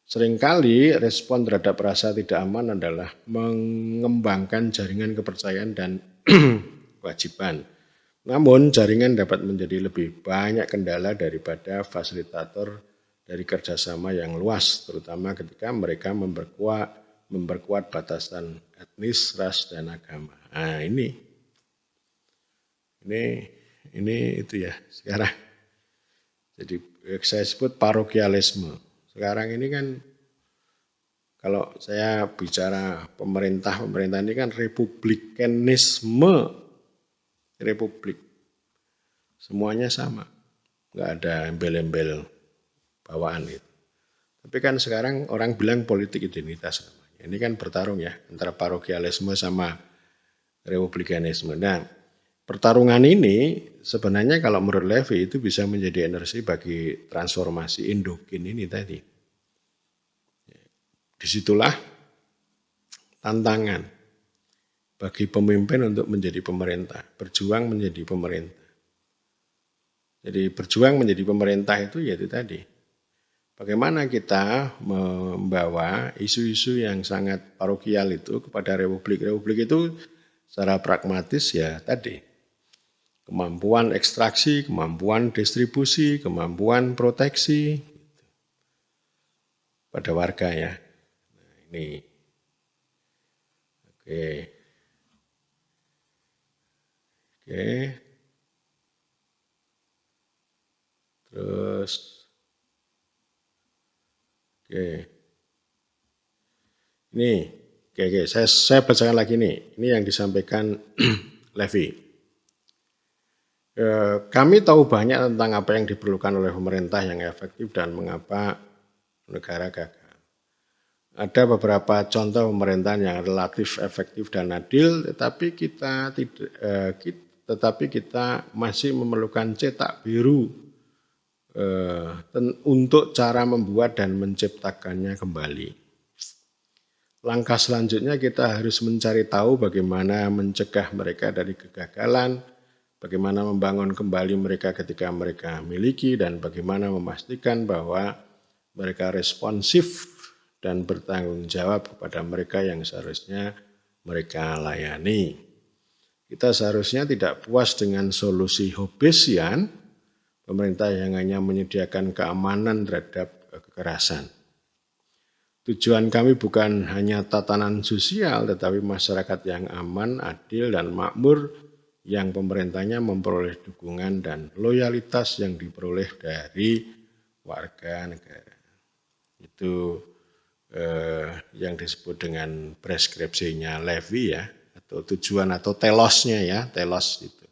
Seringkali respon terhadap rasa tidak aman adalah mengembangkan jaringan kepercayaan dan kewajiban. Namun jaringan dapat menjadi lebih banyak kendala daripada fasilitator dari kerjasama yang luas, terutama ketika mereka memperkuat batasan etnis, ras, dan agama. Nah ini itu ya sekarang. Jadi saya sebut parokialisme. Sekarang ini kan kalau saya bicara pemerintah ini kan republikanisme, republik. Semuanya sama, nggak ada embel-embel bawaan itu. Tapi kan sekarang orang bilang politik identitas namanya. Ini kan bertarung ya antara parokialisme sama republikanisme. Nah, pertarungan ini sebenarnya kalau menurut Levy itu bisa menjadi energi bagi transformasi endogen ini tadi. Disitulah tantangan bagi pemimpin untuk menjadi pemerintah, berjuang menjadi pemerintah. Jadi berjuang menjadi pemerintah itu yaitu tadi. Bagaimana kita membawa isu-isu yang sangat parokial itu kepada republik. Republik itu secara pragmatis ya tadi. Kemampuan ekstraksi, kemampuan distribusi, kemampuan proteksi pada warga ya. Nah, ini. Oke. Terus Ini, saya bacakan lagi nih. Ini yang disampaikan Levy. Kami tahu banyak tentang apa yang diperlukan oleh pemerintah yang efektif dan mengapa negara gagal. Ada beberapa contoh pemerintahan yang relatif efektif dan adil, tetapi kita masih memerlukan cetak biru untuk cara membuat dan menciptakannya kembali. Langkah selanjutnya kita harus mencari tahu bagaimana mencegah mereka dari kegagalan, bagaimana membangun kembali mereka ketika mereka miliki, dan bagaimana memastikan bahwa mereka responsif dan bertanggung jawab kepada mereka yang seharusnya mereka layani. Kita seharusnya tidak puas dengan solusi Hobbesian, pemerintah yang hanya menyediakan keamanan terhadap kekerasan. Tujuan kami bukan hanya tatanan sosial, tetapi masyarakat yang aman, adil, dan makmur yang pemerintahnya memperoleh dukungan dan loyalitas yang diperoleh dari warga negara. Itu yang disebut dengan preskripsinya Levy ya, atau tujuan atau telosnya ya, telos itu.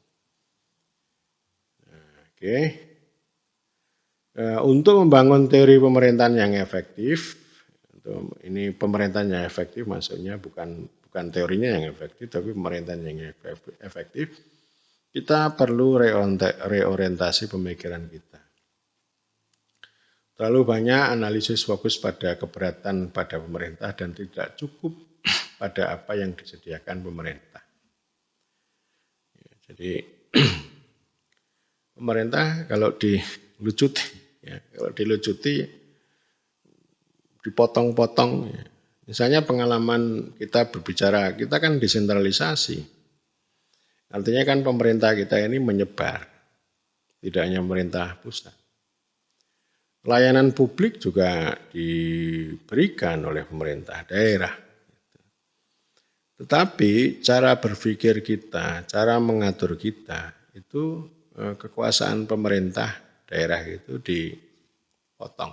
Oke. Untuk membangun teori pemerintahan yang efektif, ini pemerintahan yang efektif maksudnya bukan teorinya yang efektif, tapi pemerintahan yang efektif, kita perlu reorientasi pemikiran kita. Terlalu banyak analisis fokus pada keberatan pada pemerintah dan tidak cukup pada apa yang disediakan pemerintah. Jadi pemerintah kalau dilucuti, dipotong-potong. Misalnya pengalaman kita berbicara, kita kan desentralisasi. Artinya kan pemerintah kita ini menyebar, tidak hanya pemerintah pusat. Layanan publik juga diberikan oleh pemerintah daerah. Tetapi cara berpikir kita, cara mengatur kita, itu kekuasaan pemerintah daerah itu dipotong.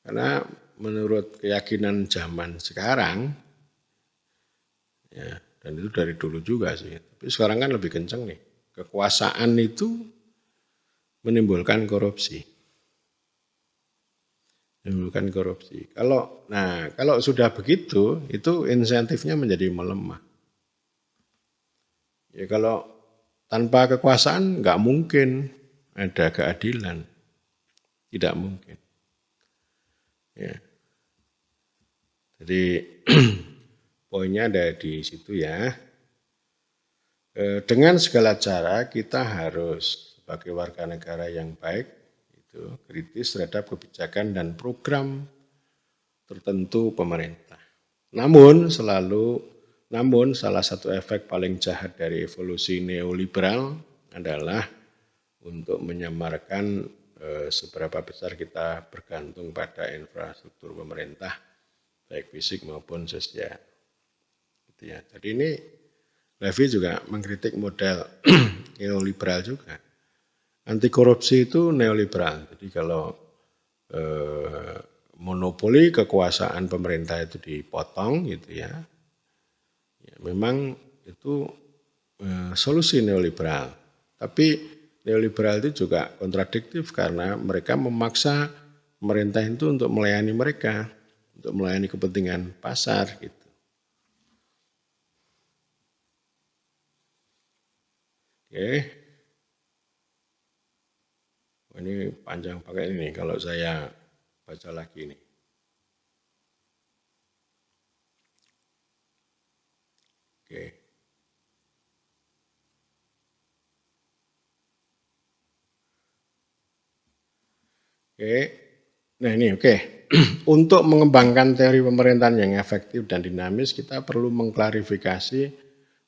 Karena menurut keyakinan zaman sekarang, ya, dan itu dari dulu juga sih, tapi sekarang kan lebih kenceng nih, kekuasaan itu menimbulkan korupsi. Menimbulkan korupsi. Kalau sudah begitu, itu insentifnya menjadi melemah. Ya kalau tanpa kekuasaan nggak mungkin ada keadilan, tidak mungkin. Ya. Jadi poinnya ada di situ ya. Dengan segala cara kita harus sebagai warga negara yang baik, itu kritis terhadap kebijakan dan program tertentu pemerintah. Namun salah satu efek paling jahat dari evolusi neoliberal adalah untuk menyamarkan seberapa besar kita bergantung pada infrastruktur pemerintah, baik fisik maupun sosial. Gitu ya. Jadi ini Levy juga mengkritik model neoliberal juga. Anti korupsi itu neoliberal. Jadi kalau monopoli kekuasaan pemerintah itu dipotong gitu ya, memang itu solusi neoliberal. Tapi neoliberal itu juga kontradiktif karena mereka memaksa pemerintah itu untuk melayani mereka, untuk melayani kepentingan pasar gitu. Oke. Ini panjang pakai ini kalau saya baca lagi ini. Oke. Oke. Nah ini oke. Untuk mengembangkan teori pemerintahan yang efektif dan dinamis, kita perlu mengklarifikasi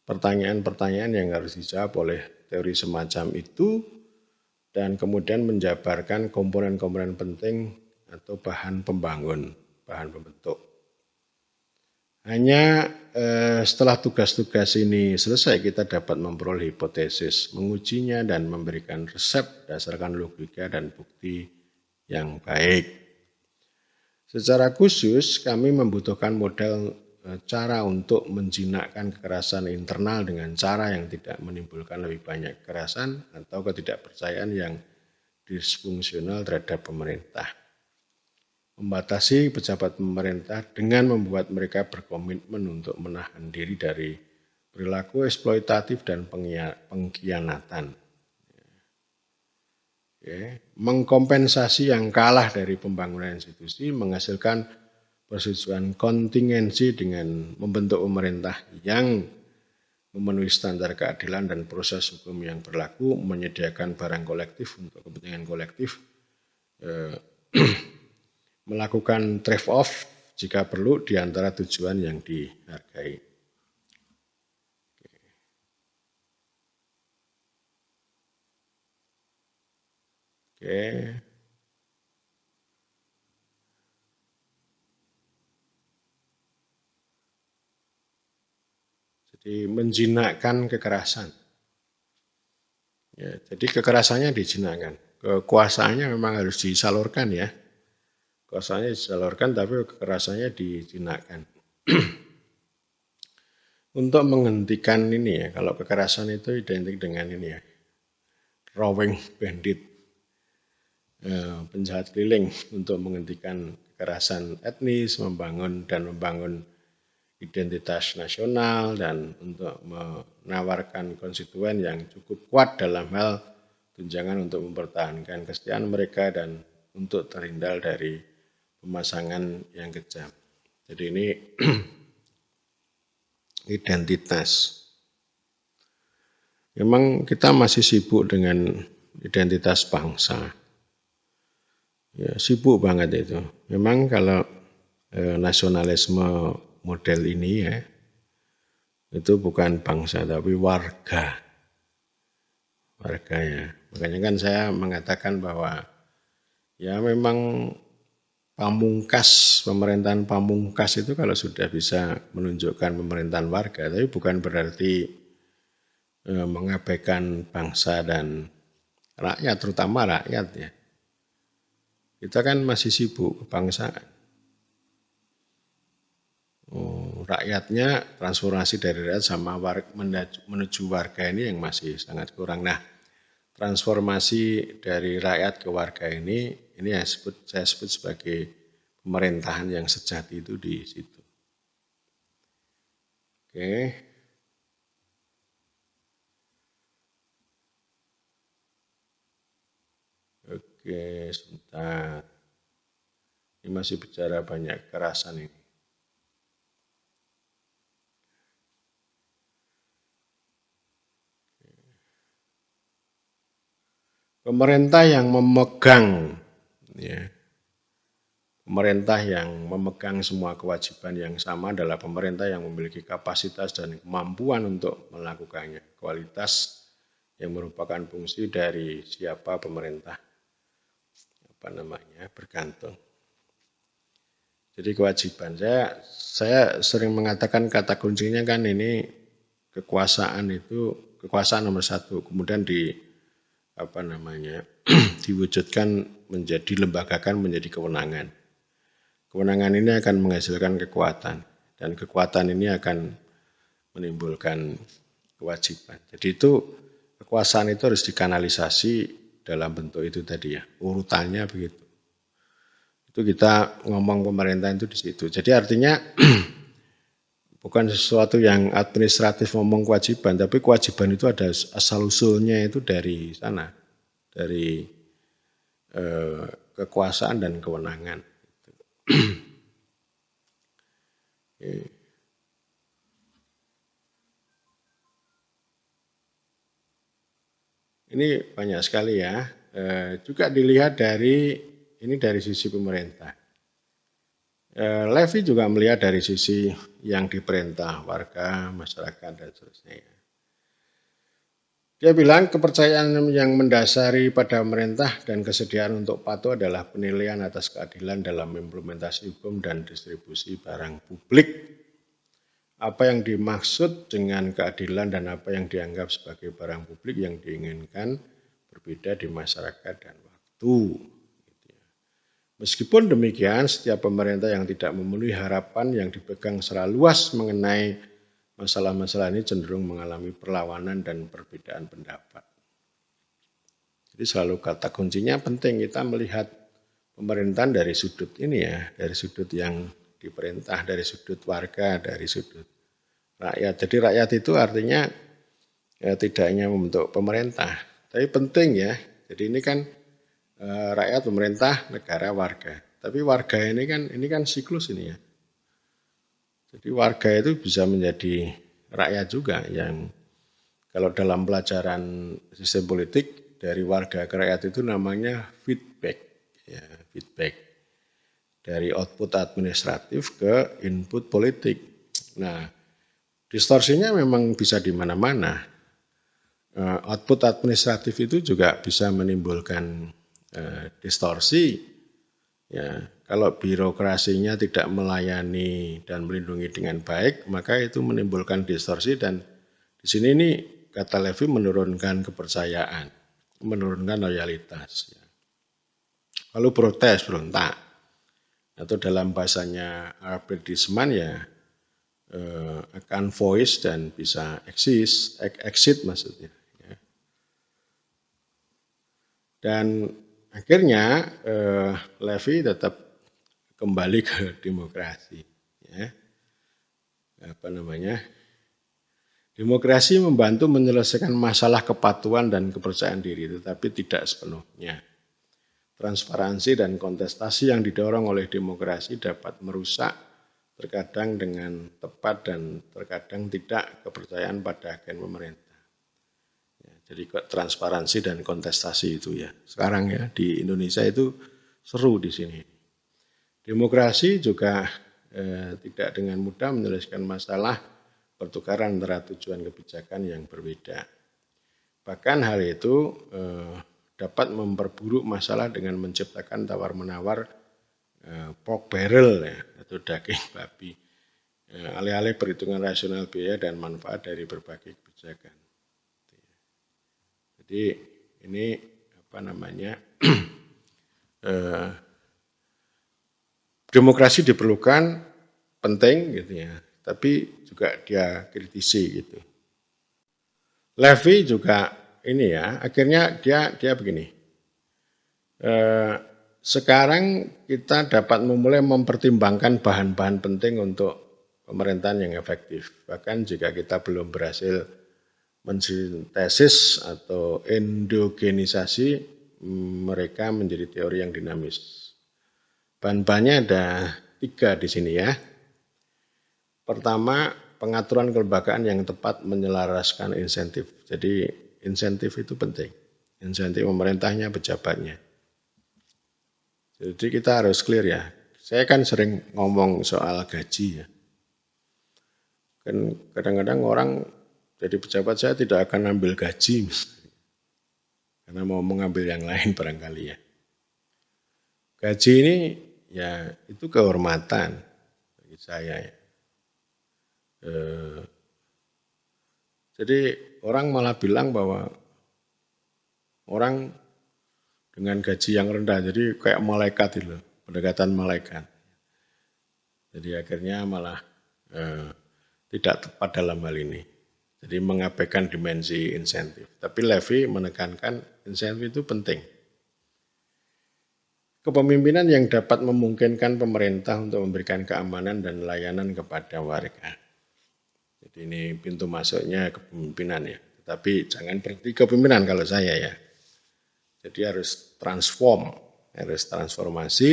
pertanyaan-pertanyaan yang harus dijawab oleh teori semacam itu dan kemudian menjabarkan komponen-komponen penting atau bahan pembangun, bahan pembentuk. Hanya setelah tugas-tugas ini selesai kita dapat memperoleh hipotesis, mengujinya dan memberikan resep berdasarkan logika dan bukti yang baik. Secara khusus kami membutuhkan model cara untuk menjinakkan kekerasan internal dengan cara yang tidak menimbulkan lebih banyak kekerasan atau ketidakpercayaan yang disfungsional terhadap pemerintah. Membatasi pejabat pemerintah dengan membuat mereka berkomitmen untuk menahan diri dari perilaku eksploitatif dan pengkhianatan. Mengkompensasi yang kalah dari pembangunan institusi menghasilkan persetujuan kontingensi dengan membentuk pemerintah yang memenuhi standar keadilan dan proses hukum yang berlaku, menyediakan barang kolektif untuk kepentingan kolektif, melakukan trade off jika perlu di antara tujuan yang dihargai. Oke. Jadi menjinakkan kekerasan. Ya, jadi kekerasannya dijinakkan. Kekuasaannya memang harus disalurkan ya. Kekuasaannya disalurkan tapi kekerasannya dijinakkan. Untuk menghentikan ini ya, kalau kekerasan itu identik dengan ini ya, roving bandit, penjahat keliling untuk menghentikan kekerasan etnis, membangun identitas nasional dan untuk menawarkan konstituen yang cukup kuat dalam hal tunjangan untuk mempertahankan kesetiaan mereka dan untuk terhindar dari pemasangan yang kejam. Jadi ini identitas. Memang kita masih sibuk dengan identitas bangsa. Ya, sibuk banget itu. Memang kalau nasionalisme model ini ya, itu bukan bangsa tapi warga. Warga ya. Makanya kan saya mengatakan bahwa Ya memang pemerintahan pamungkas itu kalau sudah bisa menunjukkan pemerintahan warga, tapi bukan berarti mengabaikan bangsa dan rakyat, terutama rakyat ya. Kita kan masih sibuk kebangsaan. Rakyatnya transformasi dari rakyat sama menuju warga ini yang masih sangat kurang. Nah, transformasi dari rakyat ke warga ini saya sebut sebagai pemerintahan yang sejati itu di situ. Oke. Oke, sebentar. Ini masih bicara banyak kekerasan ini. Pemerintah yang memegang semua kewajiban yang sama adalah pemerintah yang memiliki kapasitas dan kemampuan untuk melakukannya. Kualitas yang merupakan fungsi dari siapa pemerintah bergantung. Jadi kewajiban saya sering mengatakan kata kuncinya kan ini kekuasaan nomor satu, kemudian diwujudkan dilembagakan menjadi kewenangan. Kewenangan ini akan menghasilkan kekuatan dan kekuatan ini akan menimbulkan kewajiban. Jadi itu kekuasaan itu harus dikanalisasi dalam bentuk itu tadi ya, urutannya begitu. Itu kita ngomong pemerintah itu di situ. Jadi artinya bukan sesuatu yang administratif ngomong kewajiban, tapi kewajiban itu ada asal-usulnya itu dari sana, dari kekuasaan dan kewenangan. Ini banyak sekali ya. Juga dilihat dari sisi pemerintah. Levi juga melihat dari sisi yang diperintah warga, masyarakat dan seterusnya. Dia bilang kepercayaan yang mendasari pada pemerintah dan kesediaan untuk patuh adalah penilaian atas keadilan dalam implementasi hukum dan distribusi barang publik. Apa yang dimaksud dengan keadilan dan apa yang dianggap sebagai barang publik yang diinginkan berbeda di masyarakat dan waktu. Meskipun demikian, setiap pemerintah yang tidak memenuhi harapan yang dipegang secara luas mengenai masalah-masalah ini cenderung mengalami perlawanan dan perbedaan pendapat. Jadi selalu kata kuncinya penting kita melihat pemerintahan dari sudut ini ya, dari sudut yang diperintah, dari sudut warga, dari sudut rakyat. Jadi rakyat itu artinya ya, tidak hanya membentuk pemerintah, tapi penting ya. Jadi ini kan rakyat, pemerintah, negara, warga. Tapi warga ini kan siklus ini ya. Jadi warga itu bisa menjadi rakyat juga yang kalau dalam pelajaran sistem politik dari warga ke rakyat itu namanya feedback. Ya, feedback. Dari output administratif ke input politik. Nah, distorsinya memang bisa di mana-mana. Output administratif itu juga bisa menimbulkan distorsi. Ya, kalau birokrasinya tidak melayani dan melindungi dengan baik, maka itu menimbulkan distorsi dan di sini ini kata Levi menurunkan kepercayaan, menurunkan loyalitas. Lalu protes, berontak, atau dalam bahasanya Albert Disman ya akan voice dan bisa exit maksudnya. Ya. Dan akhirnya Levi tetap kembali ke demokrasi. Ya. Demokrasi membantu menyelesaikan masalah kepatuhan dan kepercayaan diri, tetapi tidak sepenuhnya. Transparansi dan kontestasi yang didorong oleh demokrasi dapat merusak terkadang dengan tepat dan terkadang tidak kepercayaan pada agen pemerintah. Ya, jadi transparansi dan kontestasi itu ya. Sekarang ya di Indonesia itu seru di sini. Demokrasi juga tidak dengan mudah menyelesaikan masalah pertukaran antara tujuan kebijakan yang berbeda. Bahkan hal itu dapat memperburuk masalah dengan menciptakan tawar-menawar pork barrel ya, atau daging babi. Alih-alih perhitungan rasional biaya dan manfaat dari berbagai kebijakan. Jadi ini apa namanya demokrasi diperlukan, penting gitu ya, tapi juga dia kritisi gitu. Levy juga ini ya, akhirnya dia begini. Sekarang kita dapat memulai mempertimbangkan bahan-bahan penting untuk pemerintahan yang efektif. Bahkan jika kita belum berhasil mensintesis atau endogenisasi, mereka menjadi teori yang dinamis. Bahan-bahannya ada 3 di sini ya. Pertama, pengaturan kelembagaan yang tepat menyelaraskan insentif. Jadi insentif itu penting. Insentif pemerintahnya, pejabatnya. Jadi kita harus clear ya. Saya kan sering ngomong soal gaji ya. Kan kadang-kadang orang jadi pejabat saya tidak akan ambil gaji misalnya. Karena mau mengambil yang lain barangkali ya. Gaji ini ya itu kehormatan bagi saya ya. Jadi orang malah bilang bahwa orang dengan gaji yang rendah, jadi kayak malaikat itu, pendekatan malaikat. Jadi akhirnya malah tidak tepat dalam hal ini. Jadi mengabaikan dimensi insentif. Tapi Levy menekankan insentif itu penting. Kepemimpinan yang dapat memungkinkan pemerintah untuk memberikan keamanan dan layanan kepada warga. Jadi ini pintu masuknya kepemimpinan ya. Tapi jangan berhenti kepemimpinan kalau saya ya. Jadi harus transformasi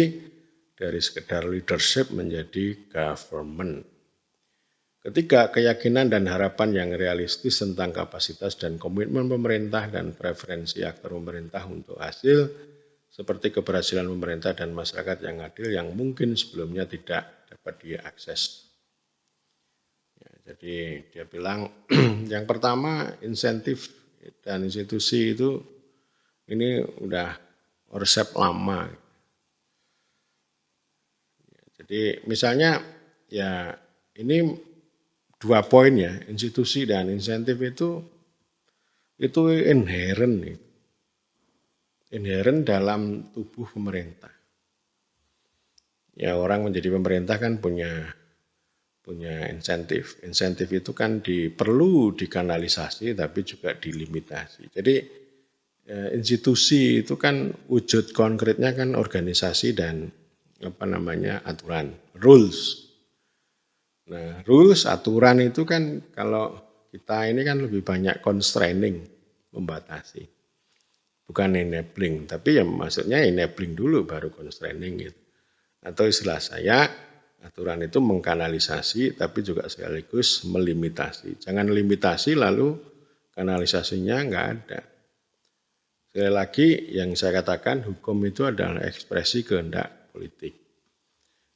dari sekedar leadership menjadi government. Ketiga, keyakinan dan harapan yang realistis tentang kapasitas dan komitmen pemerintah dan preferensi aktor pemerintah untuk hasil seperti keberhasilan pemerintah dan masyarakat yang adil yang mungkin sebelumnya tidak dapat diakses. Ya, jadi dia bilang yang pertama insentif dan institusi itu ini udah resep lama. Ya, jadi misalnya ya ini 2 poin ya, institusi dan insentif itu inherent dalam tubuh pemerintah. Ya orang menjadi pemerintah kan punya insentif. Insentif itu kan perlu dikanalisasi tapi juga dilimitasi. Jadi institusi itu kan wujud konkretnya kan organisasi dan aturan, rules. Nah, rules, aturan itu kan kalau kita ini kan lebih banyak constraining, membatasi. Bukan enabling, tapi ya maksudnya enabling dulu baru constraining gitu. Atau istilah saya, aturan itu mengkanalisasi tapi juga sekaligus melimitasi. Jangan limitasi lalu kanalisasinya enggak ada. Sekali lagi yang saya katakan hukum itu adalah ekspresi kehendak politik.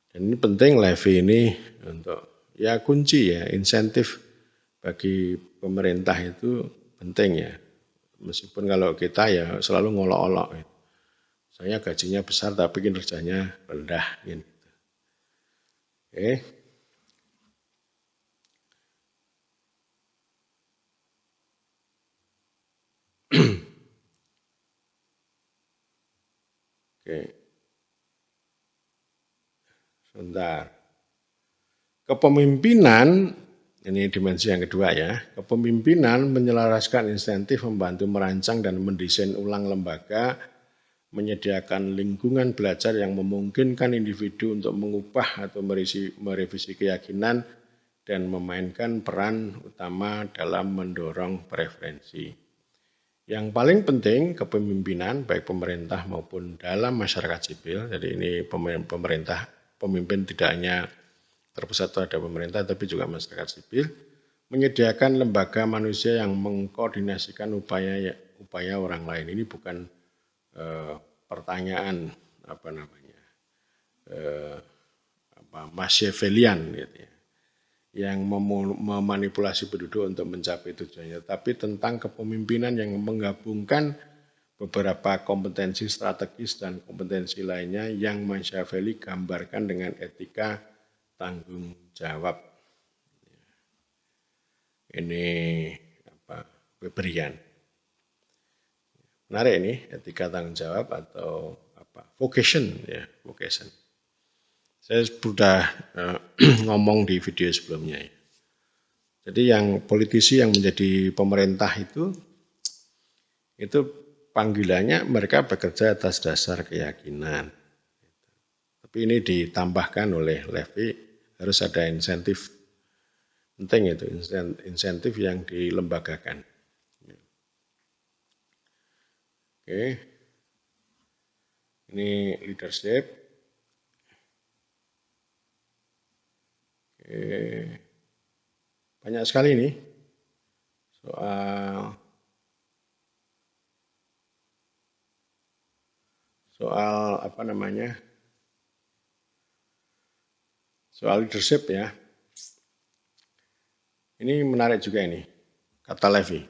Dan ini penting Levy ini untuk ya kunci ya, insentif bagi pemerintah itu penting ya. Meskipun kalau kita ya selalu ngolok-olok. Saya gajinya besar tapi kinerjanya rendah. Gitu. Oke. Oke. Sebentar. Kepemimpinan, ini dimensi yang kedua ya, kepemimpinan menyelaraskan insentif membantu merancang dan mendesain ulang lembaga, menyediakan lingkungan belajar yang memungkinkan individu untuk mengubah atau merevisi keyakinan dan memainkan peran utama dalam mendorong preferensi. Yang paling penting kepemimpinan baik pemerintah maupun dalam masyarakat sipil, jadi ini pemimpin tidak hanya terpusat pada pemerintah tapi juga masyarakat sipil, menyediakan lembaga manusia yang mengkoordinasikan upaya orang lain. Ini bukan pertanyaan Machiavellian gitu ya, yang memanipulasi penduduk untuk mencapai tujuannya, tapi tentang kepemimpinan yang menggabungkan beberapa kompetensi strategis dan kompetensi lainnya yang Machiavelli gambarkan dengan etika tanggung jawab. Ini Weberian. Menarik ini, etika tanggung jawab atau vocation ya, vocation. Saya sudah ngomong di video sebelumnya ya. Jadi yang politisi yang menjadi pemerintah itu panggilannya mereka bekerja atas dasar keyakinan. Tapi ini ditambahkan oleh Levy harus ada insentif. Penting itu, insentif yang dilembagakan. Oke. Ini leadership. Oke. Banyak sekali nih soal apa namanya? Soal leadership ya. Ini menarik juga ini, kata Levy.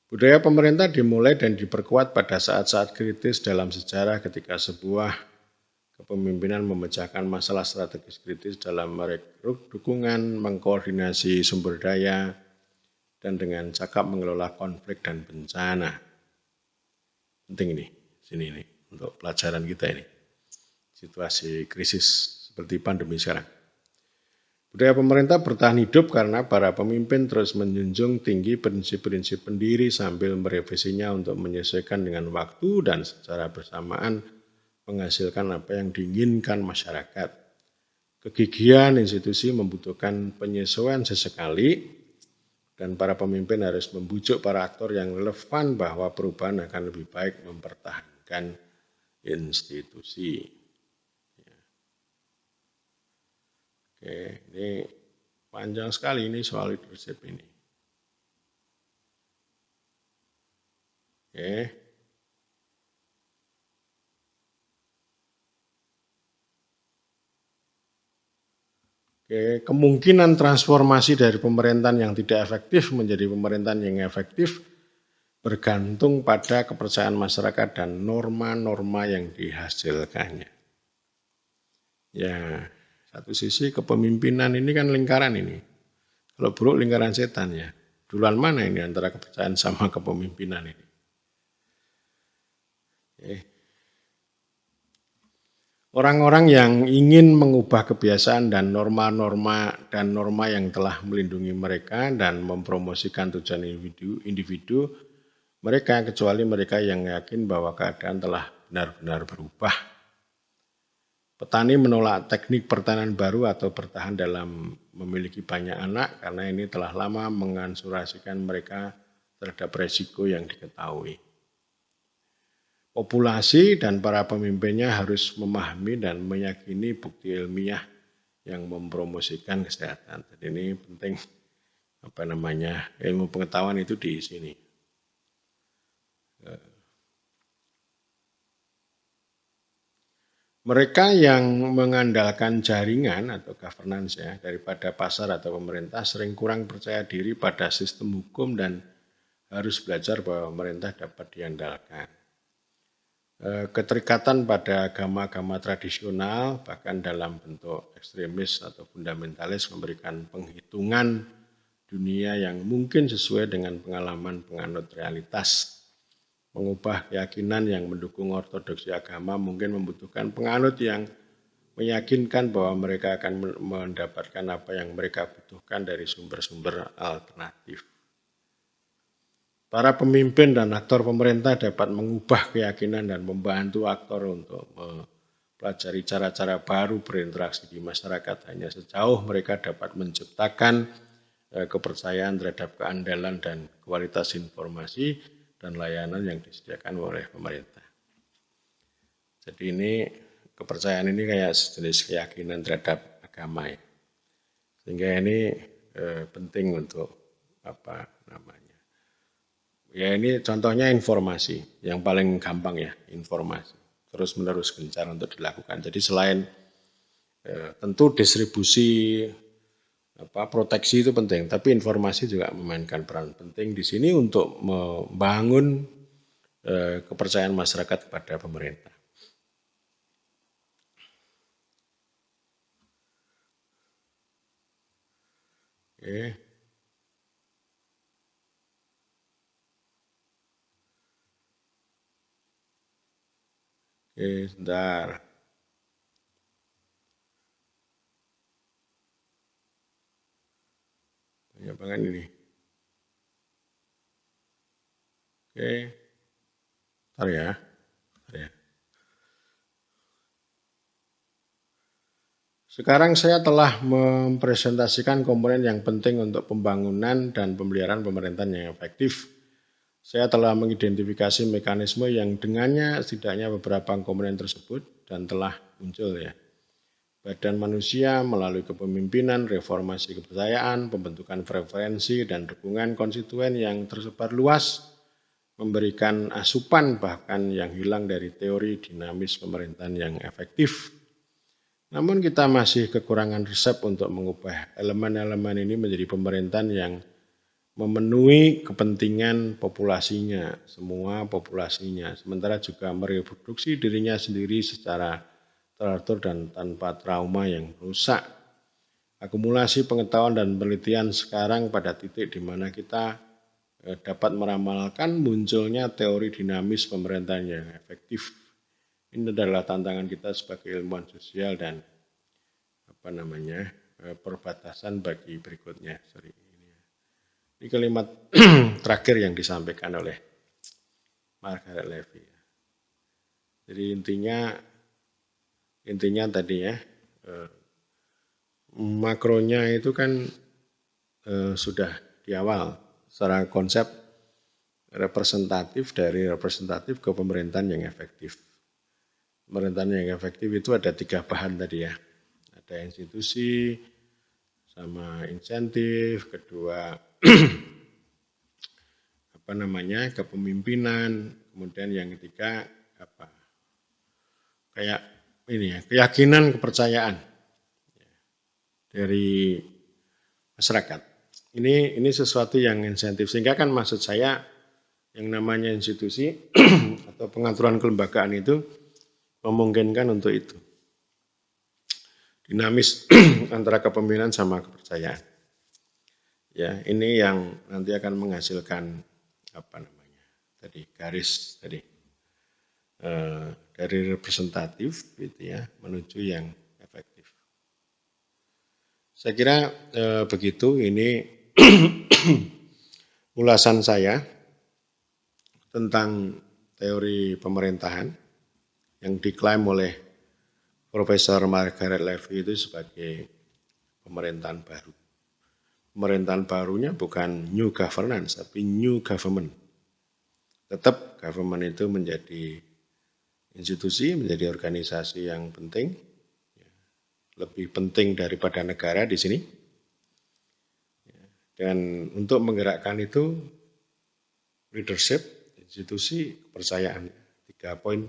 Budaya pemerintah dimulai dan diperkuat pada saat-saat kritis dalam sejarah ketika sebuah kepemimpinan memecahkan masalah strategis kritis dalam merekrut dukungan, mengkoordinasi sumber daya, dan dengan cakap mengelola konflik dan bencana. Penting ini, sini ini, untuk pelajaran kita ini. Situasi krisis seperti pandemi sekarang. Budaya pemerintah bertahan hidup karena para pemimpin terus menjunjung tinggi prinsip-prinsip pendiri sambil merevisinya untuk menyesuaikan dengan waktu dan secara bersamaan menghasilkan apa yang diinginkan masyarakat. Kegigihan institusi membutuhkan penyesuaian sesekali dan para pemimpin harus membujuk para aktor yang relevan bahwa perubahan akan lebih baik mempertahankan institusi. Oke, ini panjang sekali ini soal leadership ini. Oke. Oke, kemungkinan transformasi dari pemerintahan yang tidak efektif menjadi pemerintahan yang efektif bergantung pada kepercayaan masyarakat dan norma-norma yang dihasilkannya. Ya, satu sisi kepemimpinan ini kan lingkaran ini. Kalau buruk lingkaran setan ya. Duluan mana ini antara kepercayaan sama kepemimpinan ini? Orang-orang yang ingin mengubah kebiasaan dan norma-norma yang telah melindungi mereka dan mempromosikan tujuan individu mereka, kecuali mereka yang yakin bahwa keadaan telah benar-benar berubah. Petani menolak teknik pertanian baru atau bertahan dalam memiliki banyak anak karena ini telah lama mengansurasikan mereka terhadap resiko yang diketahui. Populasi dan para pemimpinnya harus memahami dan meyakini bukti ilmiah yang mempromosikan kesehatan. Jadi ini penting ilmu pengetahuan itu di sini. Mereka yang mengandalkan jaringan atau governance ya daripada pasar atau pemerintah sering kurang percaya diri pada sistem hukum dan harus belajar bahwa pemerintah dapat diandalkan. Keterikatan pada agama-agama tradisional bahkan dalam bentuk ekstremis atau fundamentalis memberikan penghitungan dunia yang mungkin sesuai dengan pengalaman penganut realitas. Mengubah keyakinan yang mendukung ortodoksi agama mungkin membutuhkan penganut yang meyakinkan bahwa mereka akan mendapatkan apa yang mereka butuhkan dari sumber-sumber alternatif. Para pemimpin dan aktor pemerintah dapat mengubah keyakinan dan membantu aktor untuk mempelajari cara-cara baru berinteraksi di masyarakat hanya sejauh mereka dapat menciptakan kepercayaan terhadap keandalan dan kualitas informasi dan layanan yang disediakan oleh pemerintah. Jadi ini kepercayaan ini kayak jenis keyakinan terhadap agama ya. Sehingga ini penting untuk ya ini contohnya informasi yang paling gampang ya, informasi terus menerus gencar untuk dilakukan. Jadi selain tentu distribusi proteksi itu penting, tapi informasi juga memainkan peran penting di sini untuk membangun kepercayaan masyarakat kepada pemerintah. Oke. Oke, sebentar. Banyak banget ini. Oke. Bentar ya. Sekarang saya telah mempresentasikan komponen yang penting untuk pembangunan dan pemeliharaan pemerintahan yang efektif. Saya telah mengidentifikasi mekanisme yang dengannya setidaknya beberapa komponen tersebut dan telah muncul ya. Badan manusia melalui kepemimpinan, reformasi kepercayaan, pembentukan preferensi dan dukungan konstituen yang tersebar luas, memberikan asupan bahkan yang hilang dari teori dinamis pemerintahan yang efektif. Namun kita masih kekurangan resep untuk mengubah elemen-elemen ini menjadi pemerintahan yang memenuhi kepentingan populasinya, semua populasinya, sementara juga mereproduksi dirinya sendiri secara teratur dan tanpa trauma yang rusak. Akumulasi pengetahuan dan penelitian sekarang pada titik di mana kita dapat meramalkan munculnya teori dinamis pemerintahan yang efektif. Ini adalah tantangan kita sebagai ilmuwan sosial dan perbatasan bagi berikutnya. Ini kalimat terakhir yang disampaikan oleh Margaret Levy. Jadi intinya tadi ya, makronya itu kan sudah di awal secara konsep representatif ke pemerintahan yang efektif. Pemerintahan yang efektif itu ada 3 bahan tadi ya. Ada institusi sama insentif, kedua kepemimpinan, kemudian yang ketiga kayak ini ya, keyakinan, kepercayaan dari masyarakat. Ini sesuatu yang insentif, sehingga kan maksud saya yang namanya institusi atau pengaturan kelembagaan itu memungkinkan untuk itu. Dinamis antara kepemimpinan sama kepercayaan. Ya, ini yang nanti akan menghasilkan garis tadi dari representatif gitu ya menuju yang efektif. Saya kira begitu ini ulasan saya tentang teori pemerintahan yang diklaim oleh Profesor Margaret Levy itu sebagai pemerintahan baru. Pemerintahan barunya bukan new governance, tapi new government. Tetap government itu menjadi institusi, menjadi organisasi yang penting, lebih penting daripada negara di sini. Dan untuk menggerakkan itu, leadership, institusi, kepercayaan, 3 poin.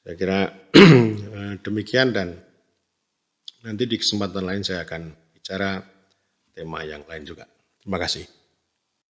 Saya kira demikian dan nanti di kesempatan lain saya akan bicara tema yang lain juga. Terima kasih.